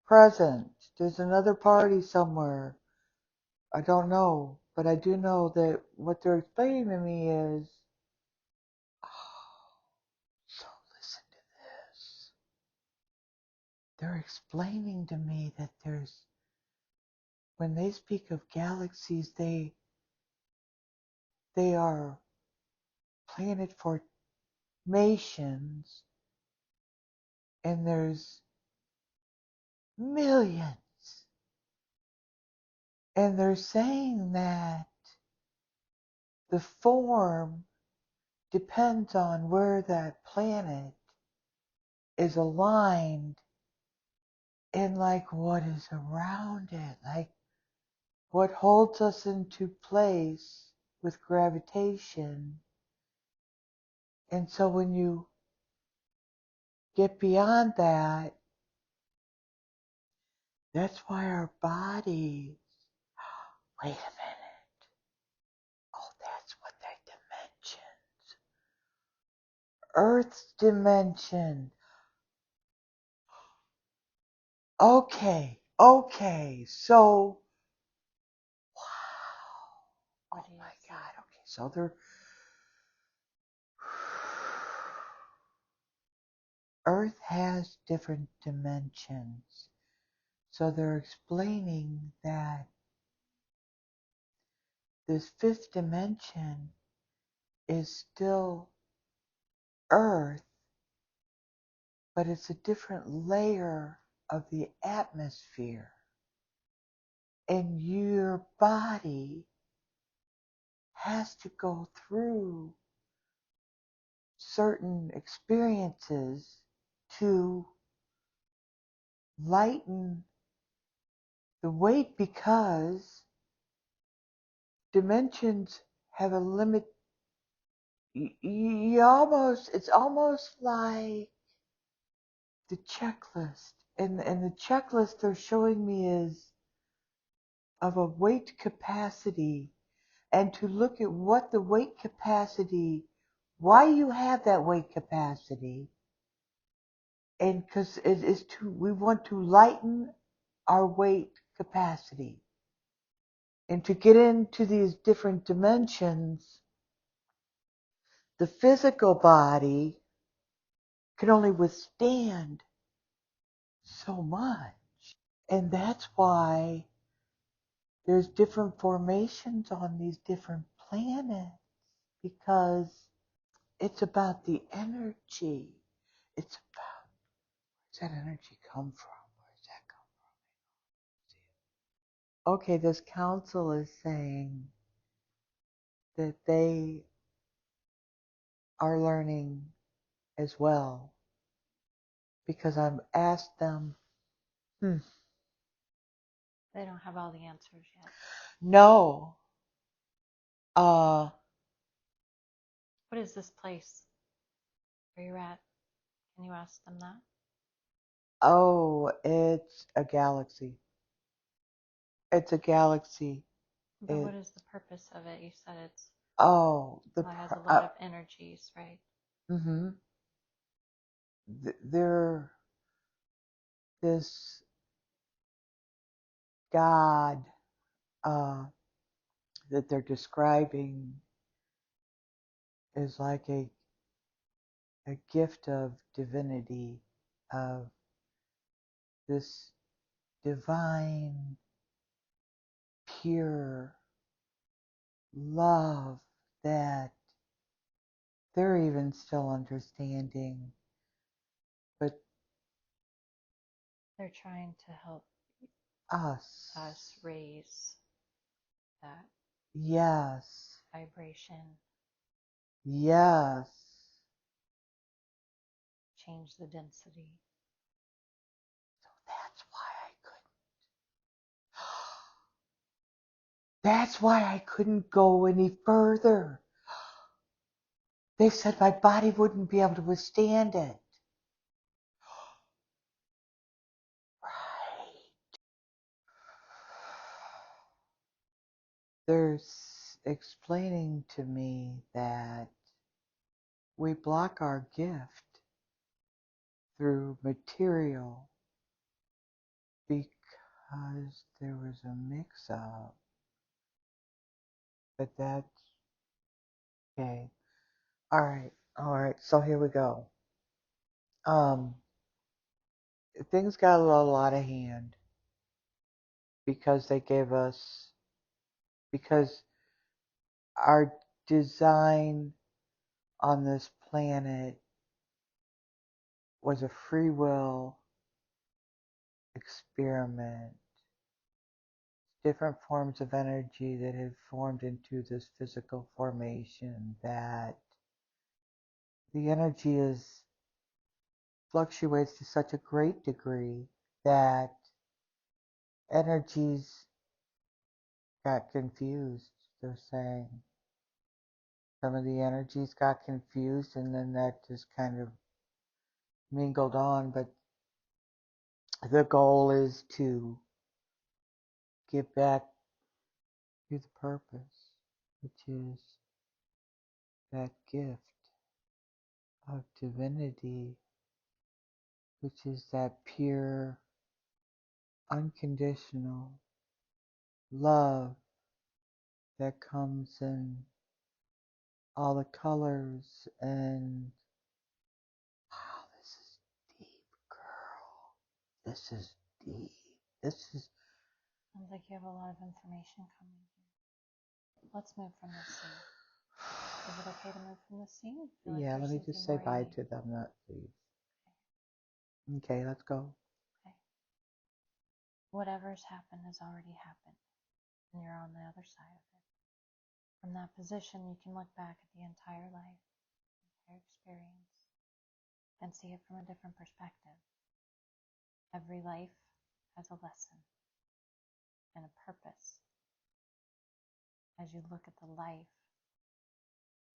present. There's another party somewhere. I don't know, but I do know that what they're explaining to me is, oh, so listen to this. They're explaining to me that when they speak of galaxies, they are planet formations, and there's millions. And they're saying that the form depends on where that planet is aligned in like what is around it, like what holds us into place with gravitation. And so when you get beyond that, that's why our bodies, wait a minute, oh, that's what that dimensions, Earth's dimension. Okay, so, wow, oh my God, okay, so Earth has different dimensions. So they're explaining that this 5th dimension is still Earth, but it's a different layer of the atmosphere. And your body has to go through certain experiences to lighten the weight, because dimensions have a limit. It's almost like the checklist, and the checklist they're showing me is of a weight capacity, and to look at what the weight capacity, why you have that weight capacity, and because it is we want to lighten our weight capacity, and to get into these different dimensions, the physical body can only withstand so much. And that's why there's different formations on these different planets, because it's about the energy. It's about, where's that energy come from? Where's that come from? Okay, this council is saying that they are learning as well, because I've asked them, They don't have all the answers yet. no, What is this place where you're at? Can you ask them that? oh, it's a galaxy. It's a galaxy. But what is the purpose of it? You said it has a lot of energies, right? Mm-hmm. They're this God that they're describing is like a gift of divinity, of this divine, pure love that they're even still understanding, but They're trying to help us raise that yes, vibration, yes, change the density. so that's why I couldn't. That's why I couldn't go any further. They said my body wouldn't be able to withstand it. Right. They're explaining to me that we block our gift through material because there was a mix-up. But that's okay. All right. So here we go. Things got a little out of hand because they gave us, because our design on this planet was a free will experiment. Different forms of energy that had formed into this physical formation, that the energy fluctuates to such a great degree that energies got confused. They're saying some of the energies got confused, and then that just kind of mingled on. But the goal is to get back to the purpose, which is that gift of divinity, which is that pure, unconditional love that comes in all the colors. And wow, this is deep, girl. This is deep. This is. Sounds like you have a lot of information coming here. Let's move from this scene. Is it okay to move from this scene? Yeah, let me just say bye to them, not please. Okay, let's go. Okay. Whatever's happened has already happened, and you're on the other side of it. From that position, you can look back at the entire life. their experience and see it from a different perspective. Every life has a lesson and a purpose. As you look at the life,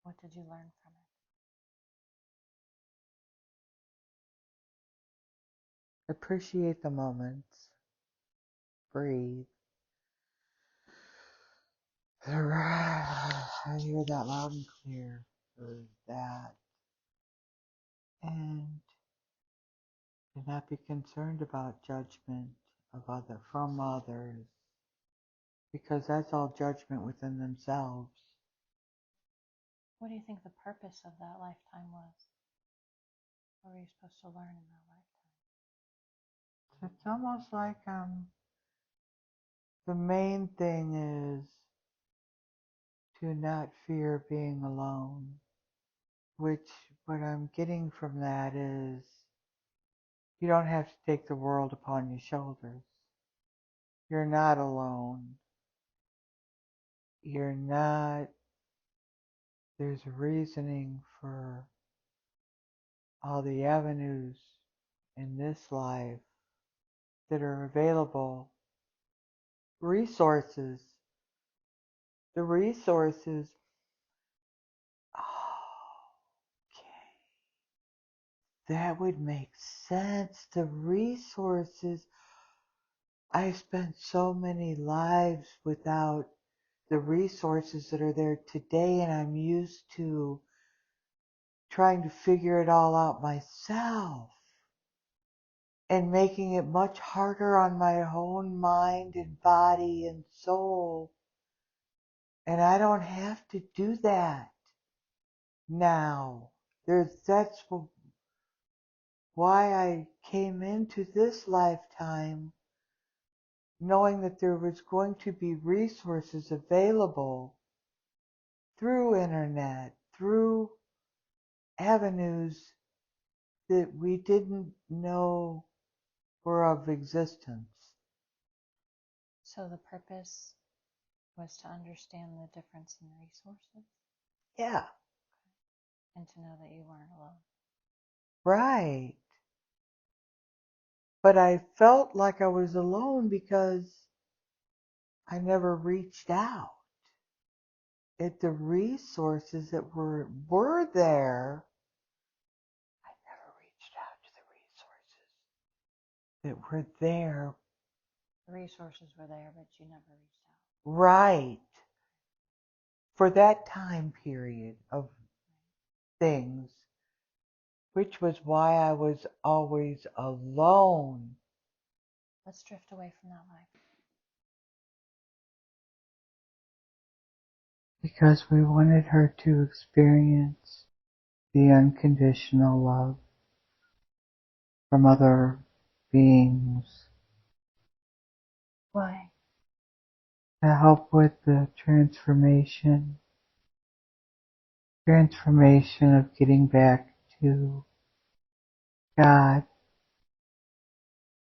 what did you learn from it? Appreciate the moments. Breathe. I hear that loud and clear. There's that. And do not be concerned about judgment from others, because that's all judgment within themselves. What do you think the purpose of that lifetime was? What were you supposed to learn in that lifetime? It's almost like the main thing is to not fear being alone, which what I'm getting from that is you don't have to take the world upon your shoulders. You're not alone. You're not, there's reasoning for all the avenues in this life that are available. Resources. The resources. Okay. That would make sense. The resources. I spent so many lives without the resources that are there today, and I'm used to trying to figure it all out myself and making it much harder on my own mind and body and soul. And I don't have to do that now. That's why I came into this lifetime knowing that there was going to be resources available through internet, through avenues that we didn't know were of existence. So the purpose was to understand the difference in resources? Yeah. And to know that you weren't alone. Right. But I felt like I was alone because I never reached out at the resources that were there. I never reached out to the resources that were there. The resources were there, but you never reached out. Right. For that time period of things, which was why I was always alone. Let's drift away from that life. Because we wanted her to experience the unconditional love from other beings. Why? To help with the transformation of getting back to God.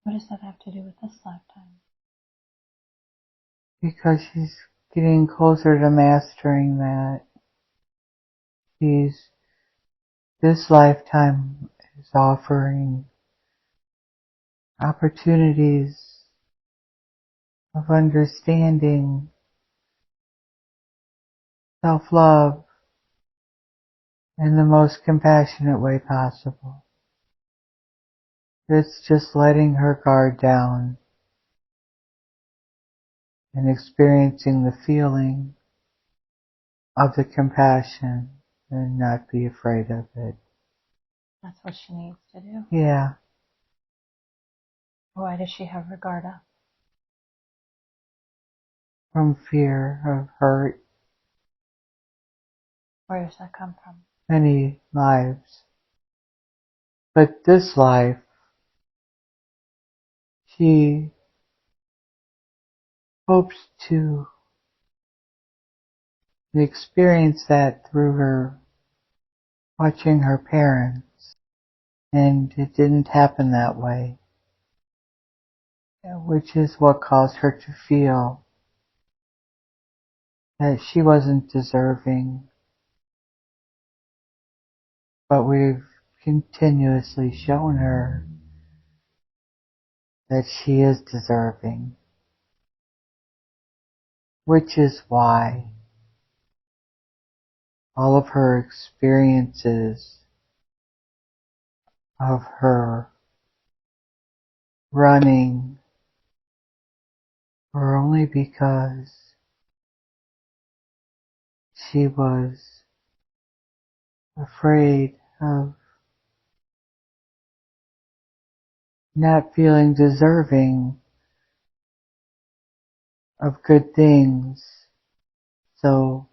What does that have to do with this lifetime? Because she's getting closer to mastering that. This lifetime is offering opportunities of understanding self-love in the most compassionate way possible. It's just letting her guard down and experiencing the feeling of the compassion and not be afraid of it. That's what she needs to do. Yeah. Why does she have her guard up? From fear of hurt. Where does that come from? Many lives. But this life, she hopes to experience that through her watching her parents. And it didn't happen that way. Which is what caused her to feel that she wasn't deserving But we've continuously shown her that she is deserving, which is why all of her experiences of her running were only because she was afraid of not feeling deserving of good things, so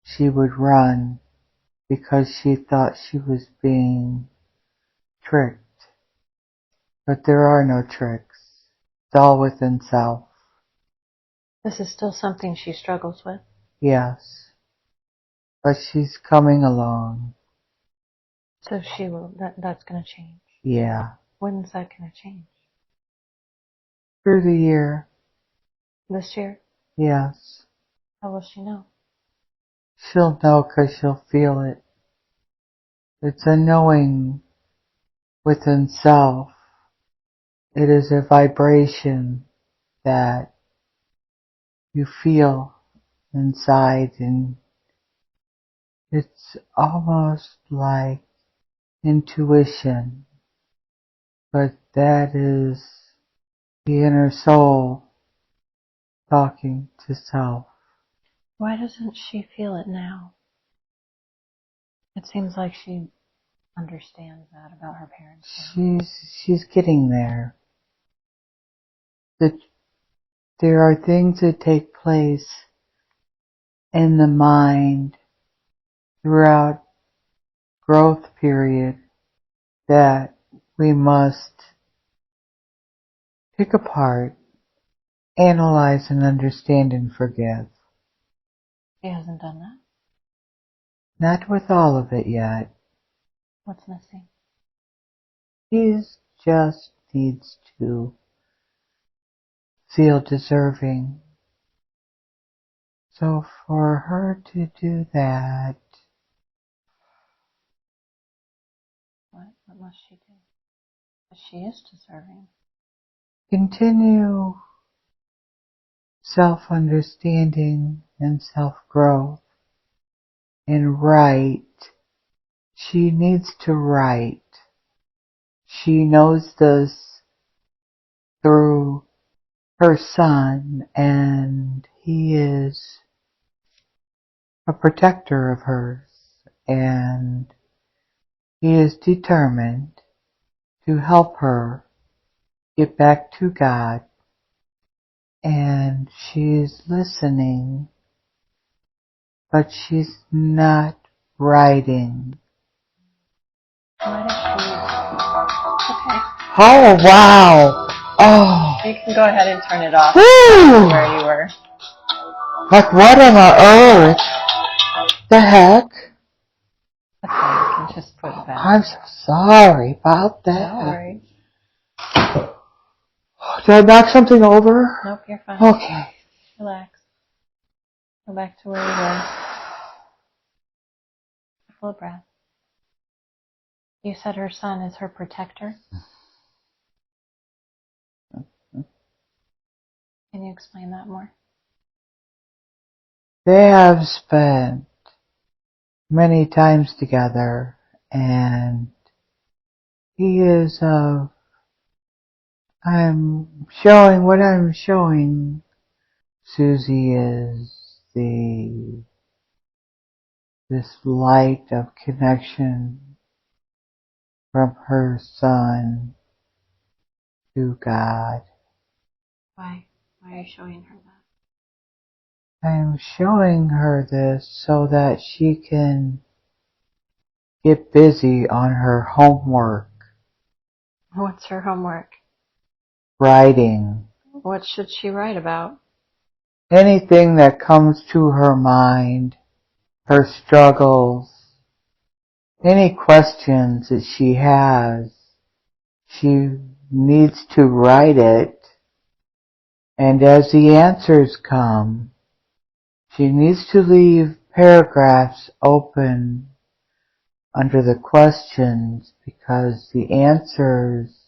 she would run because she thought she was being tricked. But there are no tricks. It's all within self. This is still something she struggles with. Yes. But she's coming along. So she will, that's going to change. Yeah. When's that going to change? Through the year. This year? Yes. How will she know? She'll know because she'll feel it. It's a knowing within self. It is a vibration that you feel inside, and it's almost like intuition, but that is the inner soul talking to self. Why doesn't she feel it now? It seems like she understands that about her parents now. She's getting there. There are things that take place in the mind throughout growth period that we must pick apart, analyze, and understand and forgive. She hasn't done that. Not with all of it yet. What's missing? She just needs to feel deserving. So for her to do that, What must she do? But she is deserving. continue self-understanding and self-growth and write. She needs to write. She knows this through her son, and he is a protector of hers, and he is determined to help her get back to God, and she's listening, but she's not writing. Why does she? Okay. Oh, wow! Oh! You can go ahead and turn it off. Woo! Where you were. Like, what on earth? The heck? That's fine. You can just put it back. I'm so sorry about that. No worries. Did I knock something over? Nope, you're fine. Okay. Relax. Go back to where you were. Full breath. You said her son is her protector. Can you explain that more? They have spent many times together, and he is I'm showing Susie is this light of connection from her son to God. Why? Why are you showing her that? I'm showing her this so that she can get busy on her homework, What's her homework? writing, What should she write about? anything that comes to her mind, her struggles, any questions that she has. She needs to write it, and as the answers come, she needs to leave paragraphs open under the questions because the answers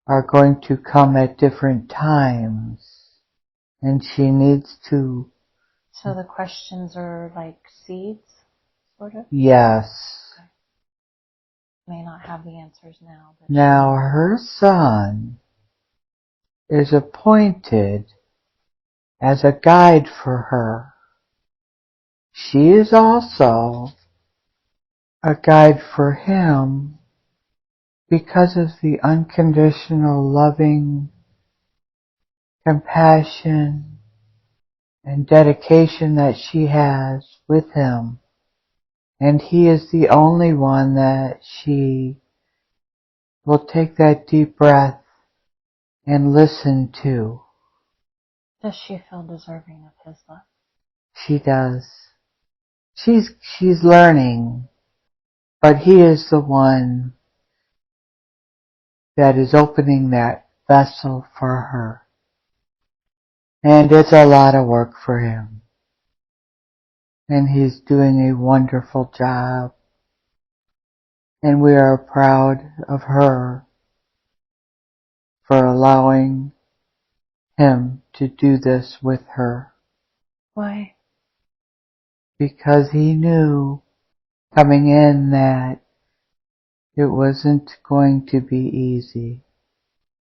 are going to come at different times, and she needs to. So the questions are like seeds, sort of? Yes. Okay. May not have the answers now. But Now her son is appointed as a guide for her. She is also a guide for him because of the unconditional loving compassion and dedication that she has with him. And he is the only one that she will take that deep breath and listen to. does she feel deserving of his love? She does. She's learning, but he is the one that is opening that vessel for her. And it's a lot of work for him. And he's doing a wonderful job. And we are proud of her for allowing him to do this with her. Why? Because he knew coming in that it wasn't going to be easy.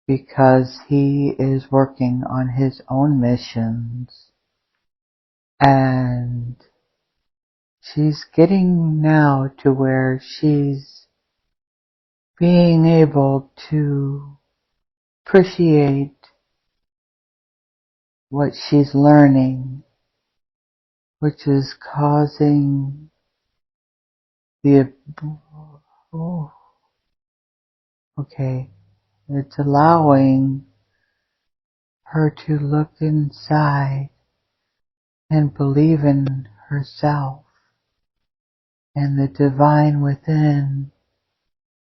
Because he is working on his own missions. And she's getting now to where she's being able to appreciate what she's learning, which is causing the, oh, okay, it's allowing her to look inside and believe in herself and the divine within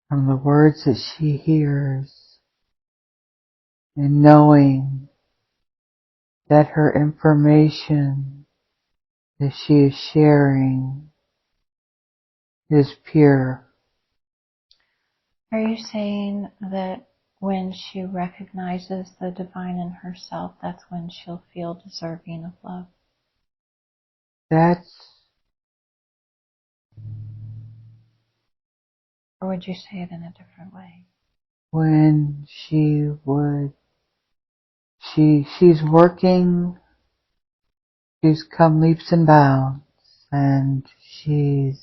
from the words that she hears, and knowing that her information that she is sharing is pure. Are you saying that when she recognizes the divine in herself, that's when she'll feel deserving of love? That's Or would you say it in a different way? when she's working, she's come leaps and bounds, and she's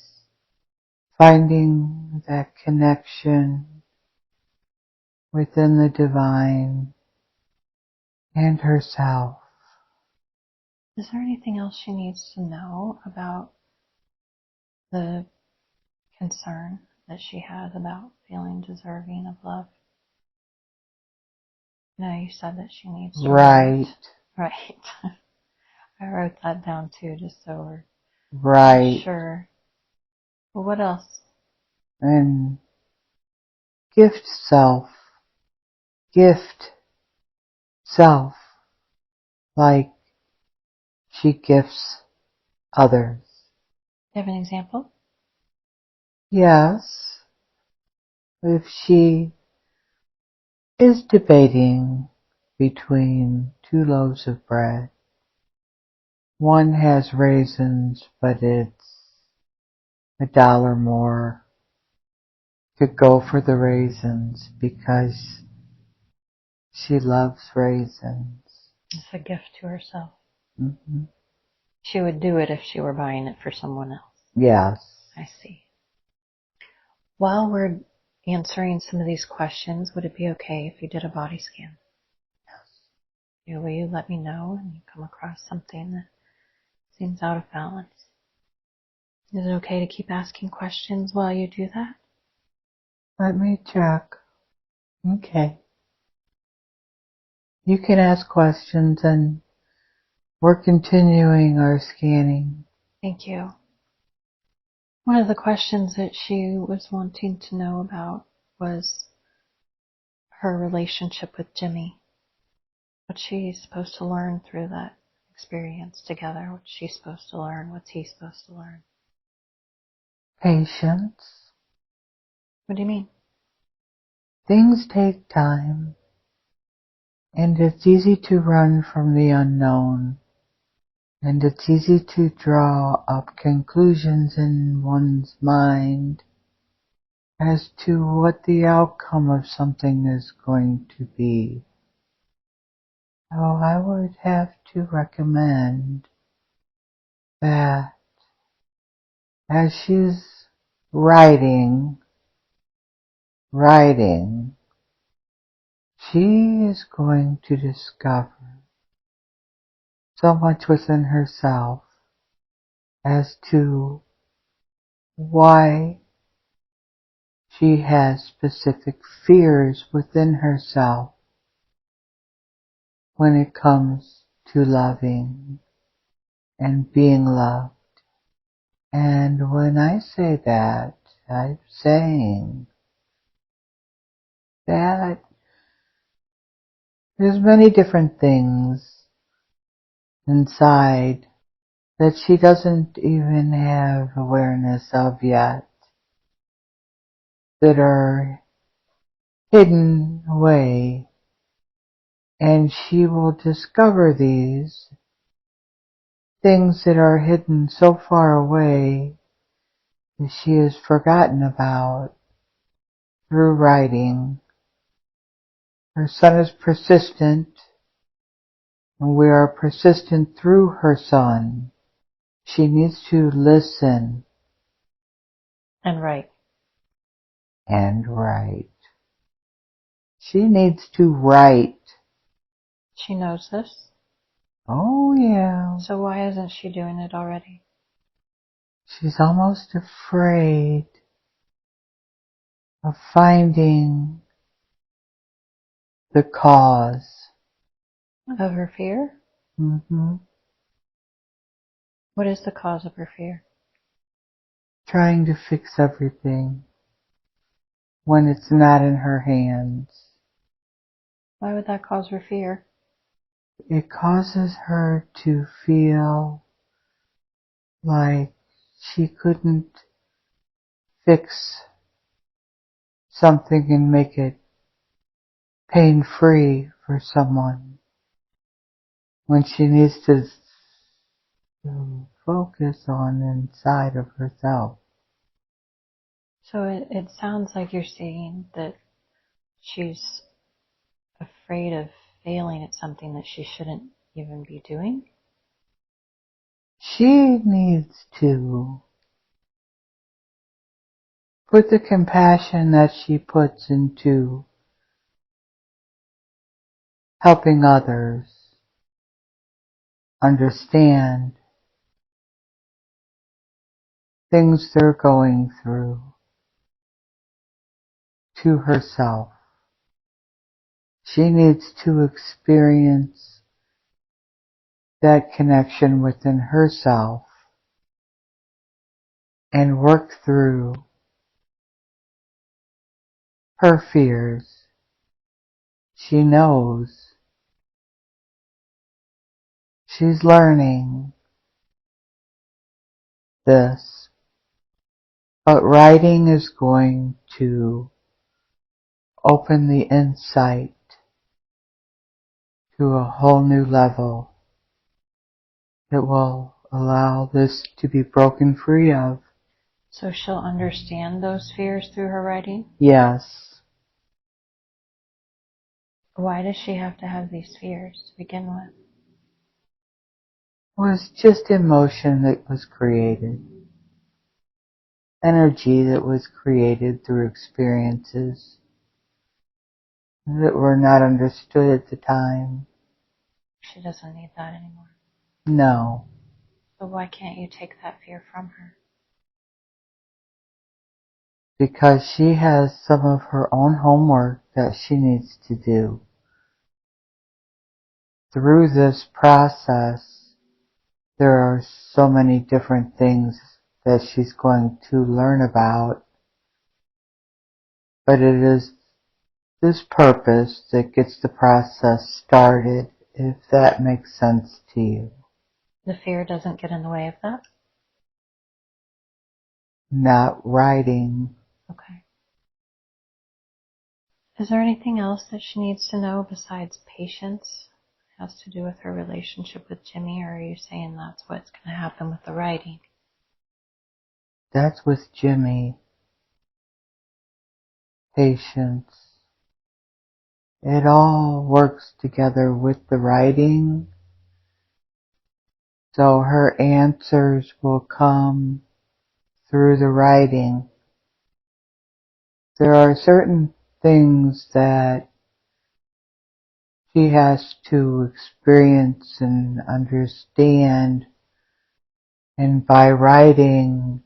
finding that connection within the divine and herself. Is there anything else she needs to know about the concern that she has about feeling deserving of love? No, you said that she needs to Right. Right. I wrote that down too, just so we're Right. sure. Well, what else? And gift self. Gift self. Like she gifts others. Do you have an example? Yes. If she is debating between two loaves of bread, one has raisins, but it's $1 more, to go for the raisins because she loves raisins. It's a gift to herself. Mm-hmm. She would do it if she were buying it for someone else. Yes. I see. While we're answering some of these questions, would it be okay if you did a body scan? Yes. Will you let me know when you come across something that seems out of balance? Is it okay to keep asking questions while you do that? Let me check. Okay. You can ask questions and we're continuing our scanning. Thank you. One of the questions that she was wanting to know about was her relationship with Jimmy. What she's supposed to learn through that experience together. What she's supposed to learn. What's he supposed to learn. patience. What do you mean? Things take time, and it's easy to run from the unknown, and it's easy to draw up conclusions in one's mind as to what the outcome of something is going to be. So I would have to recommend that as she's writing, she is going to discover so much within herself as to why she has specific fears within herself when it comes to loving and being loved. And when I say that, I'm saying that there's many different things inside that she doesn't even have awareness of yet that are hidden away, and she will discover these things that are hidden so far away that she has forgotten about through writing. Her son is persistent, and we are persistent through her son. She needs to listen And write. and write. She needs to write. She knows this. Oh yeah. So why isn't she doing it already? She's almost afraid of finding the cause. Of her fear? Mm-hmm. What is the cause of her fear? Trying to fix everything when it's not in her hands. Why would that cause her fear? It causes her to feel like she couldn't fix something and make it pain-free for someone when she needs to focus on inside of herself. So it sounds like you're saying that she's afraid of failing at something that she shouldn't even be doing? She needs to put the compassion that she puts into helping others understand things they're going through to herself. She needs to experience that connection within herself and work through her fears. She knows she's learning this, but writing is going to open the insight to a whole new level that will allow this to be broken free of. So she'll understand those fears through her writing? Yes. Why does she have to have these fears to begin with? It was just emotion that was created. Energy that was created through experiences that were not understood at the time. She doesn't need that anymore. No. So why can't you take that fear from her? Because she has some of her own homework that she needs to do. Through this process, there are so many different things that she's going to learn about, but it is this purpose that gets the process started, if that makes sense to you. The fear doesn't get in the way of that? not writing. Okay. Is there anything else that she needs to know besides patience? It has to do with her relationship with Jimmy, or are you saying that's what's going to happen with the writing? That's with Jimmy. Patience. It all works together with the writing, so her answers will come through the writing. There are certain things that she has to experience and understand, and by writing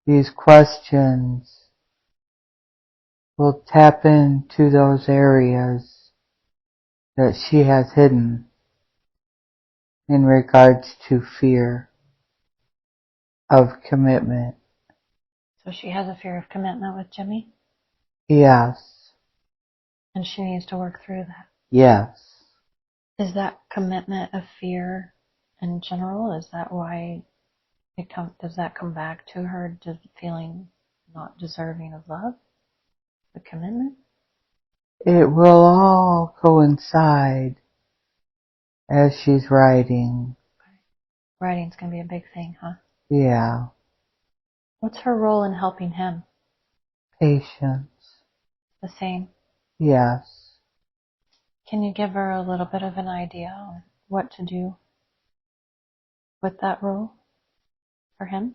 these questions will tap into those areas that she has hidden in regards to fear of commitment. So she has a fear of commitment with Jimmy, Yes. and she needs to work through that. Yes. Is that commitment a fear in general? Is that why does that come back to her just feeling not deserving of love? The commitment? It will all coincide as she's writing. Writing's going to be a big thing, huh? Yeah. What's her role in helping him? Patience. The same. Yes. Can you give her a little bit of an idea on what to do with that role for him?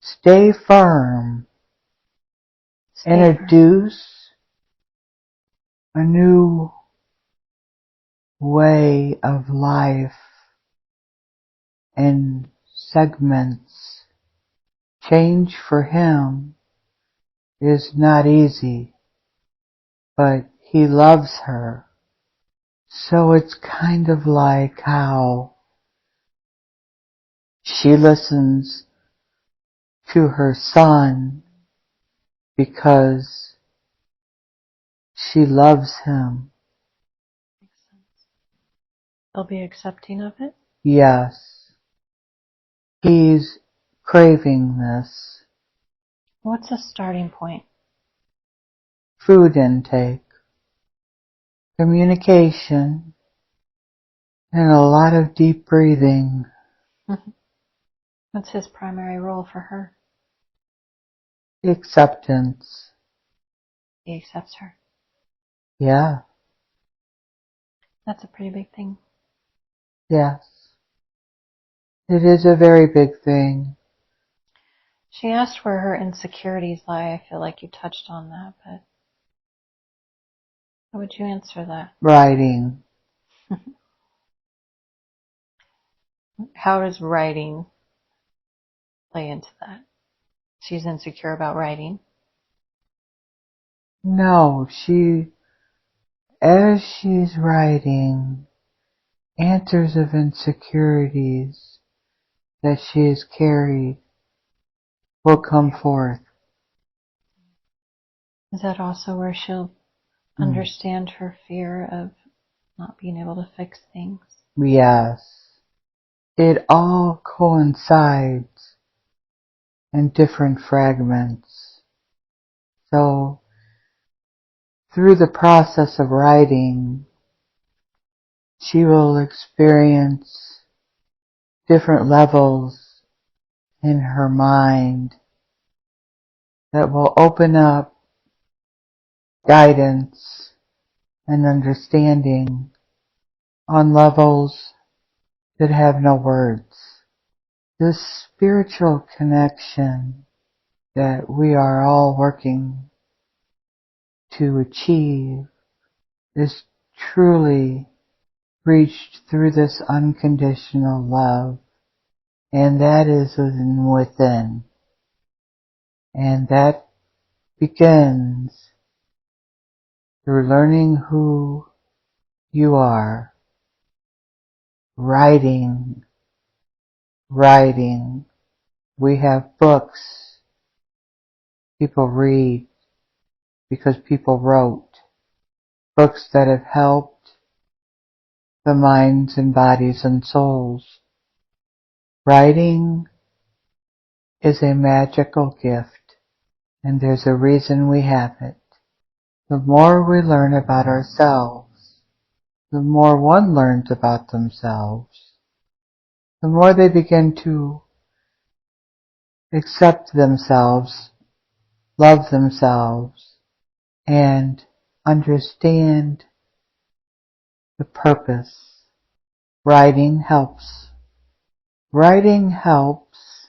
Stay firm. Introduce a new way of life and segments. Change for him is not easy, but he loves her. So it's kind of like how she listens to her son because she loves him. Makes sense. They'll be accepting of it? Yes. He's craving this. What's a starting point? Food intake, communication, and a lot of deep breathing. What's his primary role for her? Acceptance. He accepts her. Yeah. That's a pretty big thing. Yes. It is a very big thing. She asked where her insecurities lie. I feel like you touched on that, but how would you answer that? Writing. How does writing play into that? She's insecure about writing. No, as she's writing, answers of insecurities that she has carried will come forth. Is that also where she'll understand her fear of not being able to fix things? Yes. It all coincides in different fragments. So, through the process of writing, she will experience different levels in her mind that will open up guidance and understanding on levels that have no words. This spiritual connection that we are all working to achieve is truly reached through this unconditional love, and that is within. And that begins through learning who you are, writing. We have books people read because people wrote, books that have helped the minds and bodies and souls. Writing is a magical gift, and there's a reason we have it. The more we learn about ourselves, the more one learns about themselves, the more they begin to accept themselves, love themselves, and understand the purpose. Writing helps. Writing helps,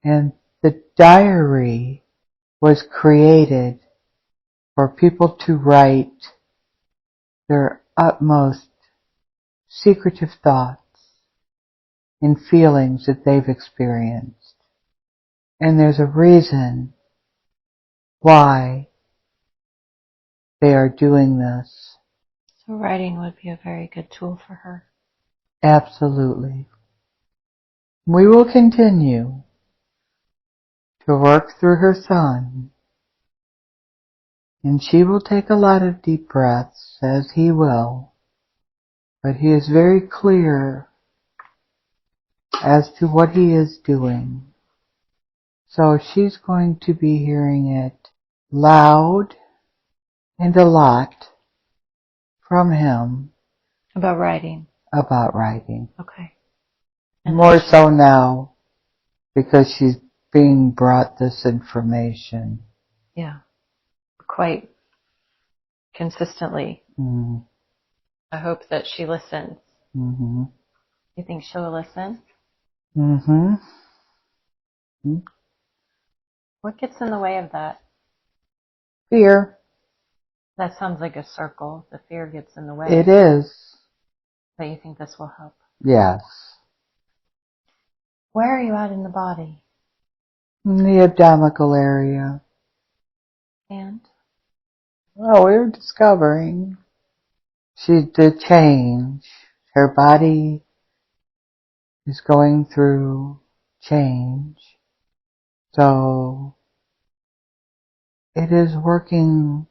and the diary was created for people to write their utmost secretive thoughts and feelings that they've experienced. And there's a reason why they are doing this. So writing would be a very good tool for her. Absolutely. We will continue to work through her son, and she will take a lot of deep breaths, as he will, but he is very clear as to what he is doing. So she's going to be hearing it loud and a lot from him About writing. about writing. Okay. And More so now because she's being brought this information. Yeah. Quite consistently. Mm-hmm. I hope that she listens. Mm-hmm. You think she'll listen? Mm-hmm. What gets in the way of that? Fear. That sounds like a circle. The fear gets in the way. It is. But you think this will help? Yes. Where are you at in the body? In the abdominal area. And? Well, we're discovering the change. Her body is going through change. So it is working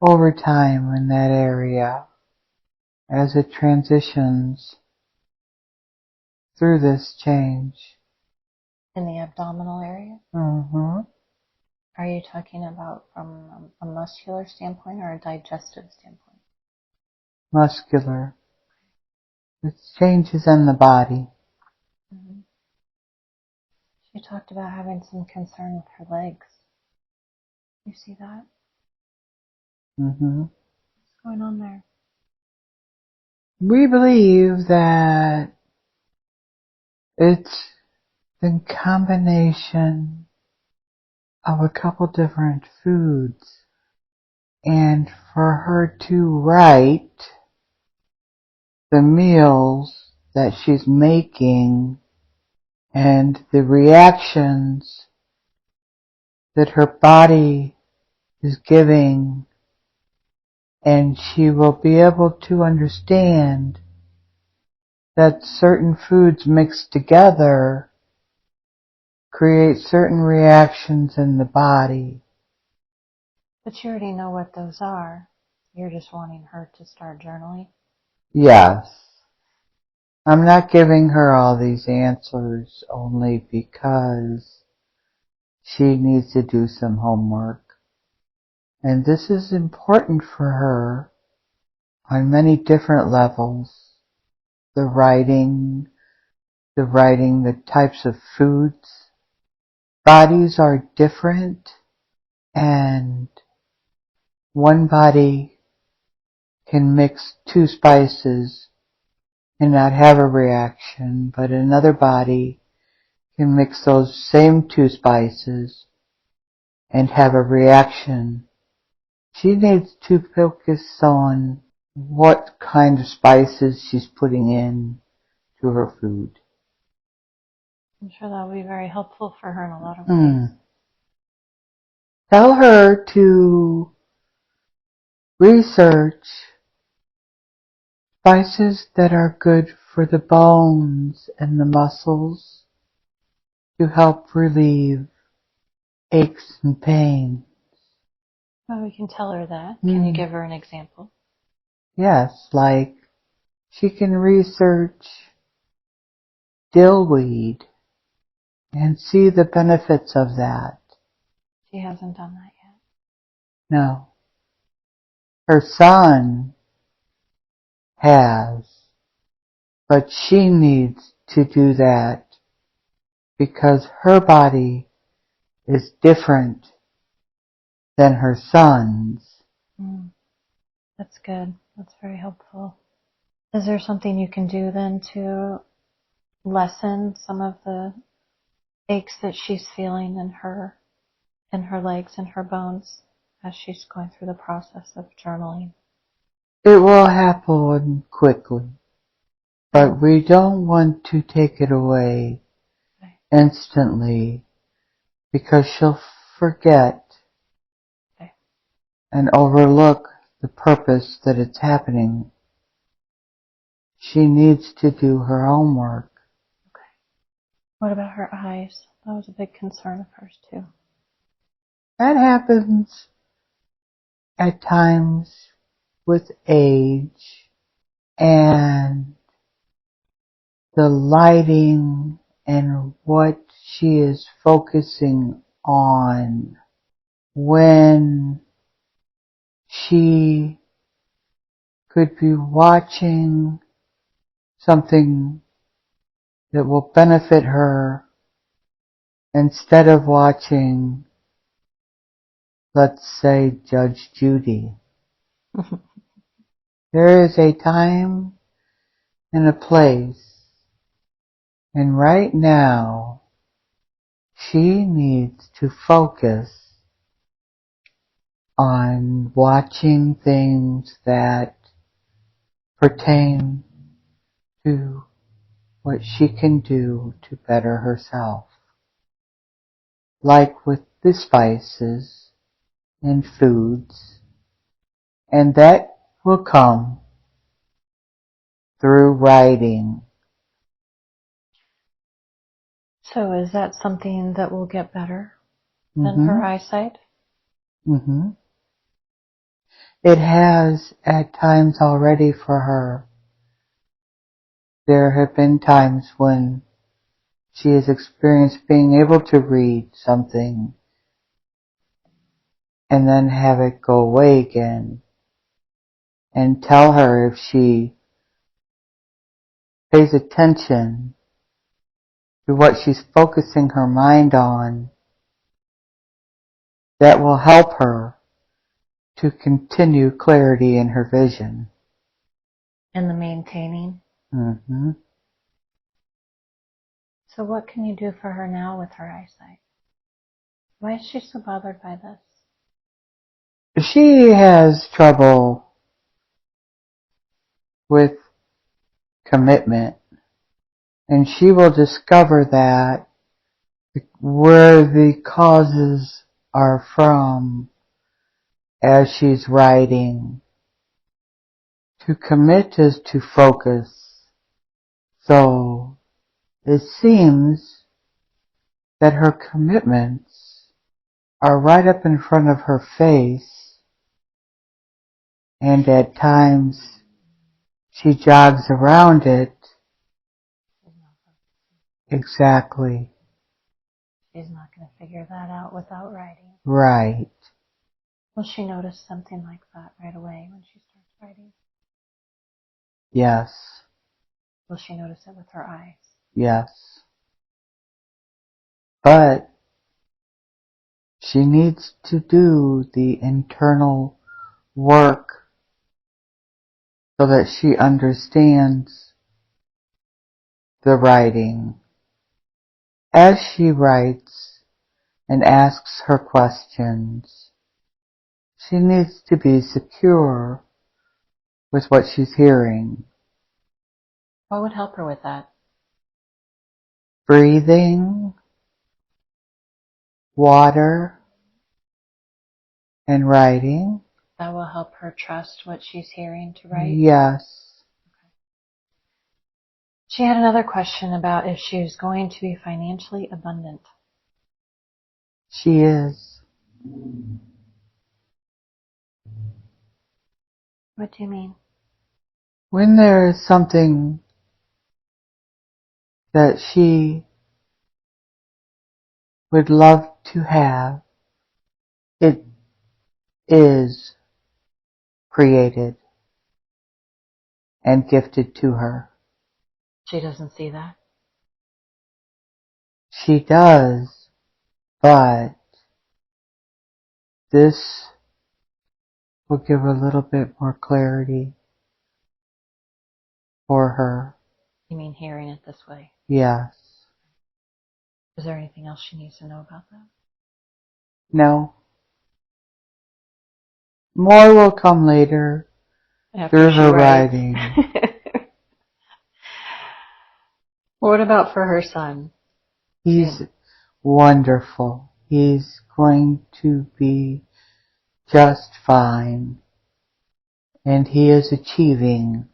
overtime in that area as it transitions through this change. In the abdominal area? Mm-hmm. Are you talking about from a muscular standpoint or a digestive standpoint? Muscular. It changes in the body. Mm-hmm. She talked about having some concern with her legs. You see that? Mm-hmm. What's going on there? We believe that it's the combination of a couple different foods, and for her to write the meals that she's making and the reactions that her body is giving, and she will be able to understand that certain foods mixed together create certain reactions in the body. But you already know what those are. You're just wanting her to start journaling? Yes. I'm not giving her all these answers only because she needs to do some homework. And this is important for her on many different levels. The writing, the types of foods. Bodies are different, and one body can mix two spices and not have a reaction, but another body can mix those same two spices and have a reaction. She needs to focus on what kind of spices she's putting in to her food. I'm sure that will be very helpful for her in a lot of ways. Tell her to research spices that are good for the bones and the muscles to help relieve aches and pain. Well, we can tell her that. Can you give her an example? Yes, like she can research dillweed and see the benefits of that. She hasn't done that yet. No. Her son has, but she needs to do that because her body is different than her son's. That's good. That's very helpful. Is there something you can do then to lessen some of the aches that she's feeling in her legs and her bones as she's going through the process of journaling? It will happen quickly, but we don't want to take it away instantly because she'll forget and overlook the purpose that it's happening. She needs to do her homework. Okay. What about her eyes? That was a big concern of hers too. That happens at times with age and the lighting and what she is focusing on. When she could be watching something that will benefit her instead of watching, let's say, Judge Judy. There is a time and a place, and right now she needs to focus on watching things that pertain to what she can do to better herself. Like with the spices and foods, and that will come through writing. So is that something that will get better than her eyesight? It has at times already for her. There have been times when she has experienced being able to read something and then have it go away again, and tell her if she pays attention to what she's focusing her mind on, that will help her to continue clarity in her vision. And the maintaining. So what can you do for her now with her eyesight? Why is she so bothered by this? She has trouble with commitment, and she will discover that where the causes are from as she's writing. To commit is to focus. So it seems that her commitments are right up in front of her face, and at times she jogs around it. Exactly. She's not going to figure that out without writing. Right. Will she notice something like that right away when she starts writing? Yes. Will she notice it with her eyes? Yes. But she needs to do the internal work so that she understands the writing. As she writes and asks her questions, she needs to be secure with what she's hearing. What would help her with that? Breathing, water, and writing. That will help her trust what she's hearing to write? Yes. She had another question about if she was going to be financially abundant. She is. What do you mean? When there is something that she would love to have, it is created and gifted to her. She doesn't see that. She does, but this will give a little bit more clarity for her. You mean hearing it this way? Yes. Is there anything else she needs to know about that? No. More will come later through her writing. What about for her son? He's wonderful. He's going to be just fine. And he is achieving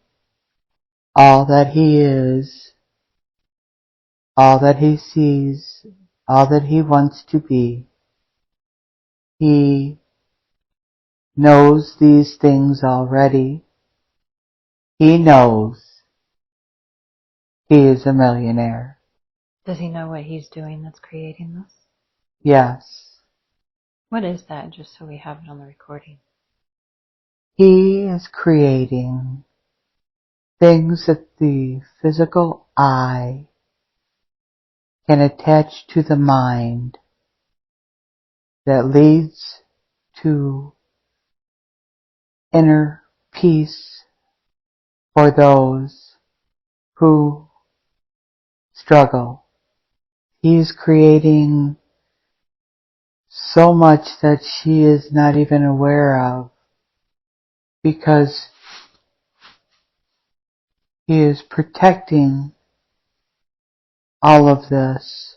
all that he is, all that he sees, all that he wants to be. He knows these things already. He knows he is a millionaire. Does he know what he's doing that's creating this? Yes. What is that, just so we have it on the recording? He is creating things that the physical eye can attach to the mind that leads to inner peace for those who struggle. He's creating so much that she is not even aware of because he is protecting all of this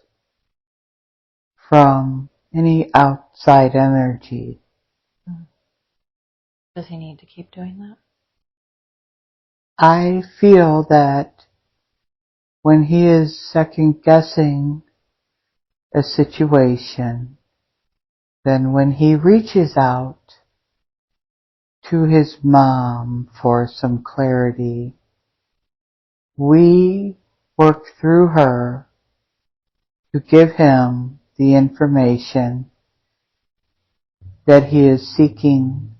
from any outside energy. Does he need to keep doing that? I feel that when he is second guessing a situation, then when he reaches out to his mom for some clarity, we work through her to give him the information that he is seeking.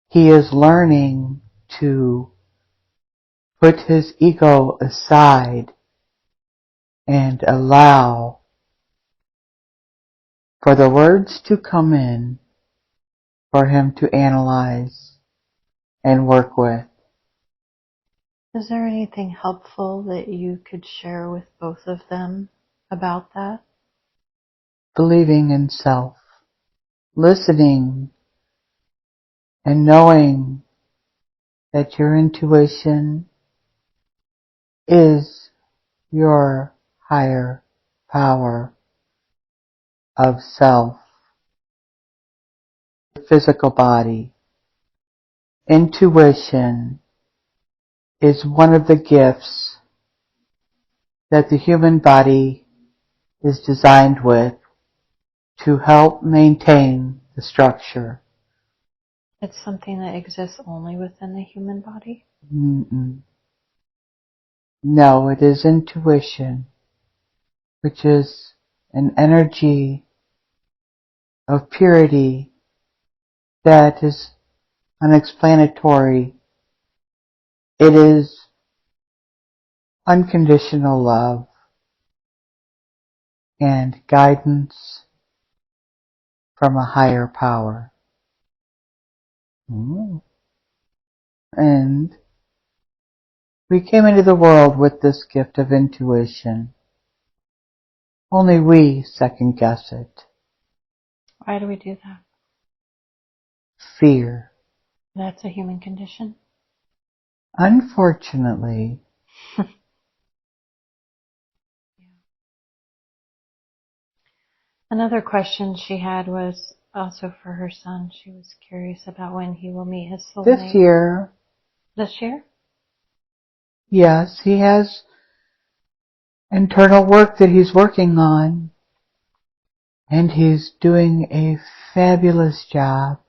He is learning to put his ego aside and allow for the words to come in for him to analyze and work with. Is there anything helpful that you could share with both of them about that? Believing in self, listening, and knowing that your intuition is your higher power of self, the physical body. Intuition is one of the gifts that the human body is designed with to help maintain the structure. It's something that exists only within the human body? Mm-mm. No, it is intuition, which is an energy of purity that is unexplanatory. It is unconditional love and guidance from a higher power. And we came into the world with this gift of intuition. Only we second guess it. Why do we do that? Fear. That's a human condition? Unfortunately, Another question she had was also for her son. She was curious about when he will meet his soulmate. this year, This year? yes, he has internal work that he's working on, and he's doing a fabulous job.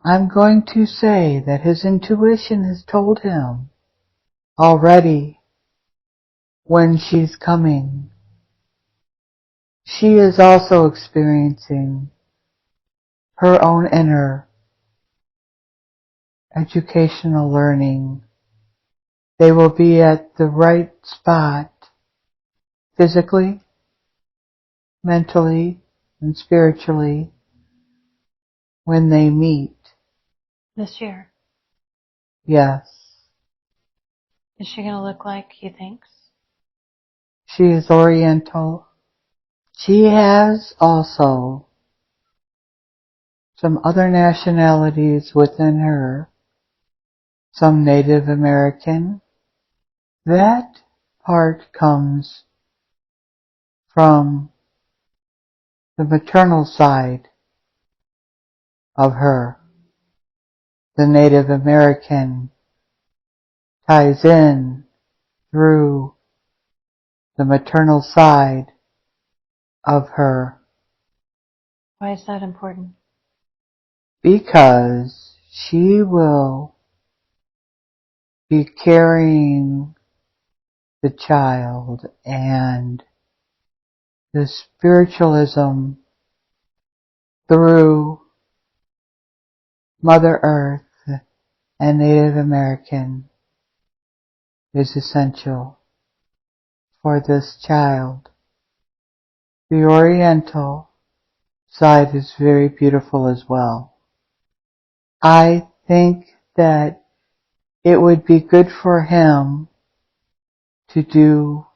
I'm going to say that his intuition has told him already when she's coming. She is also experiencing her own inner educational learning. They will be at the right spot physically, mentally, and spiritually when they meet. This year. Yes. Is she going to look like he thinks? She is Oriental. She has also some other nationalities within her, some Native American. That part comes from the maternal side of her. The Native American ties in through the maternal side of her Why is that important? because she will be carrying the child and the spiritualism through Mother Earth and Native American is essential for this child. The Oriental side is very beautiful as well. I think that it would be good for him to do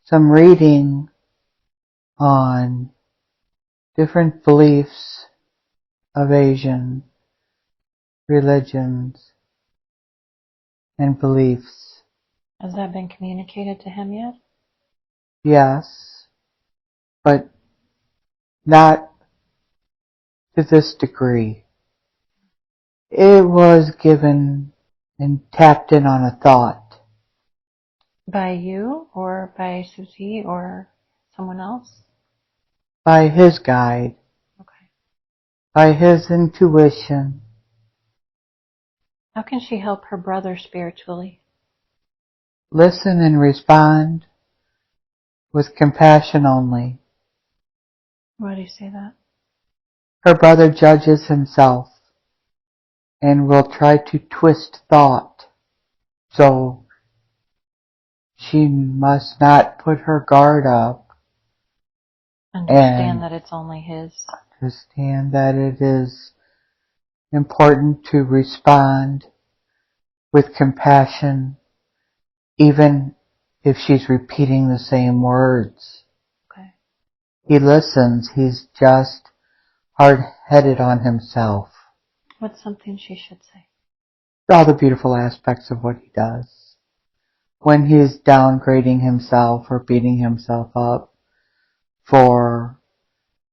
some reading on different beliefs of Asian religions and beliefs. Has that been communicated to him yet? Yes, but not to this degree. It was given and tapped in on a thought By you or by Susie or someone else? by his guide, Okay. by his intuition. How can she help her brother spiritually? Listen and respond with compassion only. Why do you say that? Her brother judges himself and will try to twist thought, so she must not put her guard up Understand and that it's only his. understand that it is important to respond with compassion, even if she's repeating the same words. Okay. He listens, he's just hard-headed on himself. What's something she should say? All the beautiful aspects of what he does. When he's downgrading himself or beating himself up for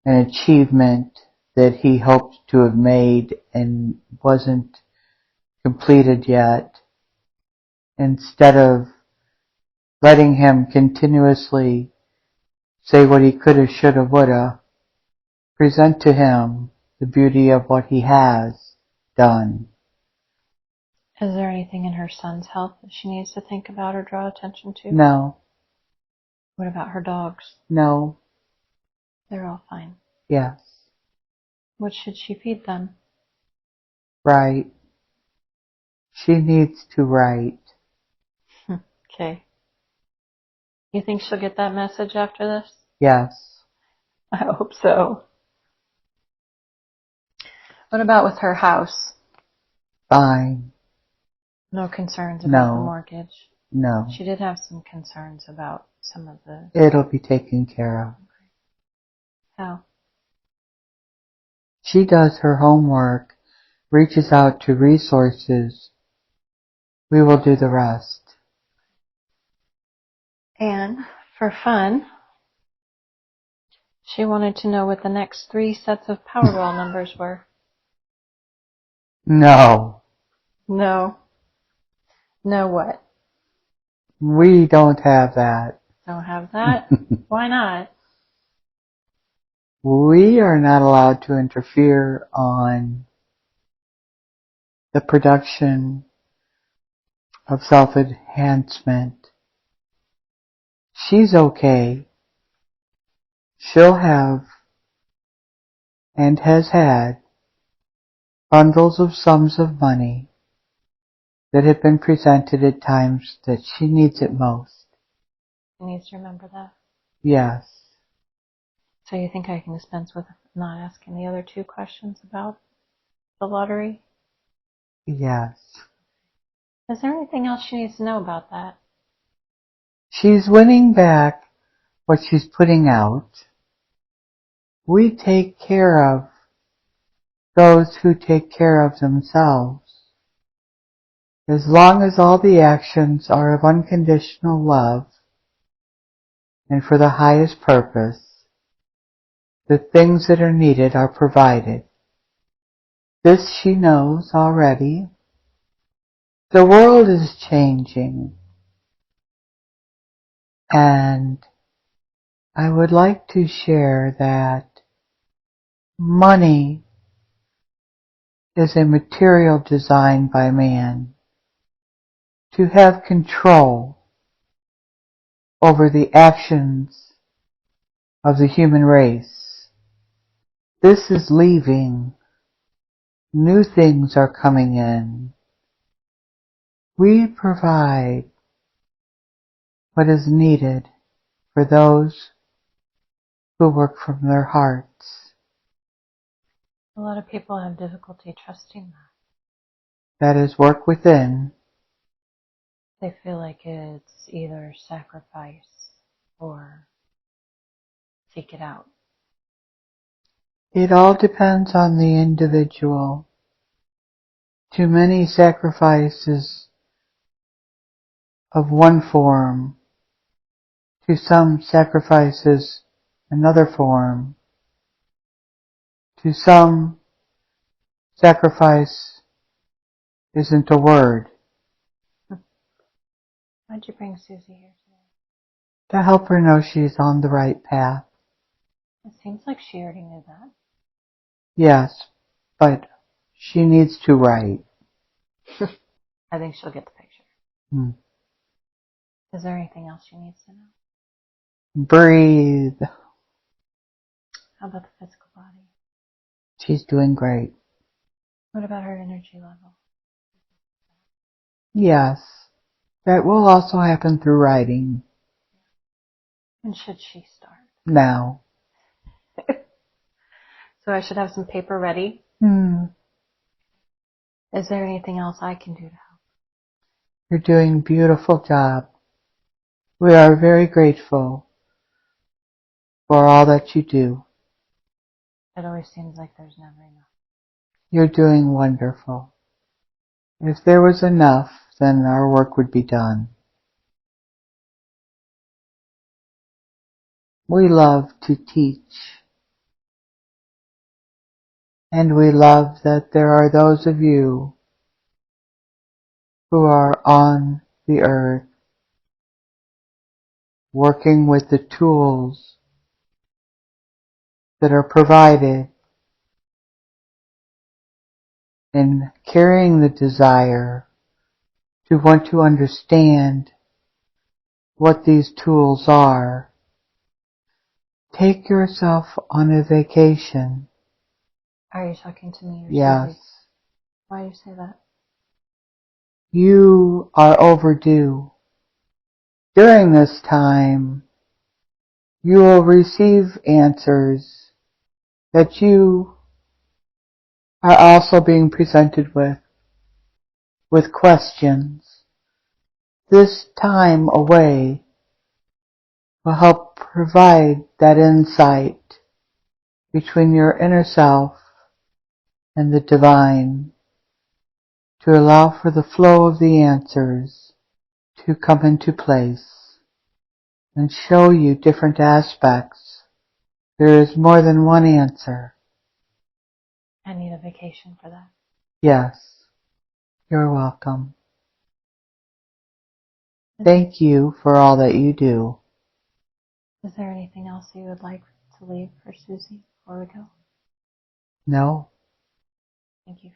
an achievement that he hoped to have made and wasn't completed yet, instead of letting him continuously say what he coulda, shoulda, woulda, present to him the beauty of what he has done. Is there anything in her son's health that she needs to think about or draw attention to? No, What about her dogs? no, They're all fine. yes, What should she feed them? right. She needs to write. Okay. You think she'll get that message after this? Yes, I hope so. What about with her house? fine. No concerns about the mortgage? No. She did have some concerns about some of the... It'll be taken care of. How? She does her homework, reaches out to resources. We will do the rest. And for fun, she wanted to know what the next 3 sets of Powerball numbers were. No, No. No what? we don't have that. Don't have that? Why not? We are not allowed to interfere on the production of self-enhancement. She's okay. she'll have and has had bundles of sums of money that have been presented at times that she needs it most. She needs to remember that. Yes. So you think I can dispense with not asking the other 2 questions about the lottery? Yes. Is there anything else she needs to know about that? She's winning back what she's putting out. We take care of those who take care of themselves. As long as all the actions are of unconditional love and for the highest purpose, the things that are needed are provided. This she knows already. The world is changing, and I would like to share that money is a material designed by man to have control over the actions of the human race. This is leaving. New things are coming in. We provide what is needed for those who work from their hearts. A lot of people have difficulty trusting that. That is work within. They feel like it's either sacrifice or seek it out. It all depends on the individual. Too many sacrifices of one form, to some sacrifices another form, to some sacrifice isn't a word. Why'd you bring Susie here today? To help her know she's on the right path. It seems like she already knew that. Yes, but she needs to write. I think she'll get the picture. Is there anything else she needs to know? Breathe. How about the physical body? She's doing great. What about her energy level? Yes, that will also happen through writing. When should she start? Now. So I should have some paper ready. Is there anything else I can do to help? You're doing a beautiful job. We are very grateful for all that you do. It always seems like there's never enough. You're doing wonderful. If there was enough, then our work would be done. We love to teach. And we love that there are those of you who are on the earth working with the tools that are provided and carrying the desire to want to understand what these tools are. Take yourself on a vacation. Are you talking to me or Yes. Susie? Why do you say that? You are overdue. During this time, you will receive answers that you are also being presented with questions. This time away will help provide that insight between your inner self and the divine to allow for the flow of the answers to come into place and show you different aspects. There is more than one answer. I need a vacation for that. Yes, you're welcome. Thank you for all that you do. Is there anything else you would like to leave for Susie before we go? No. Thank you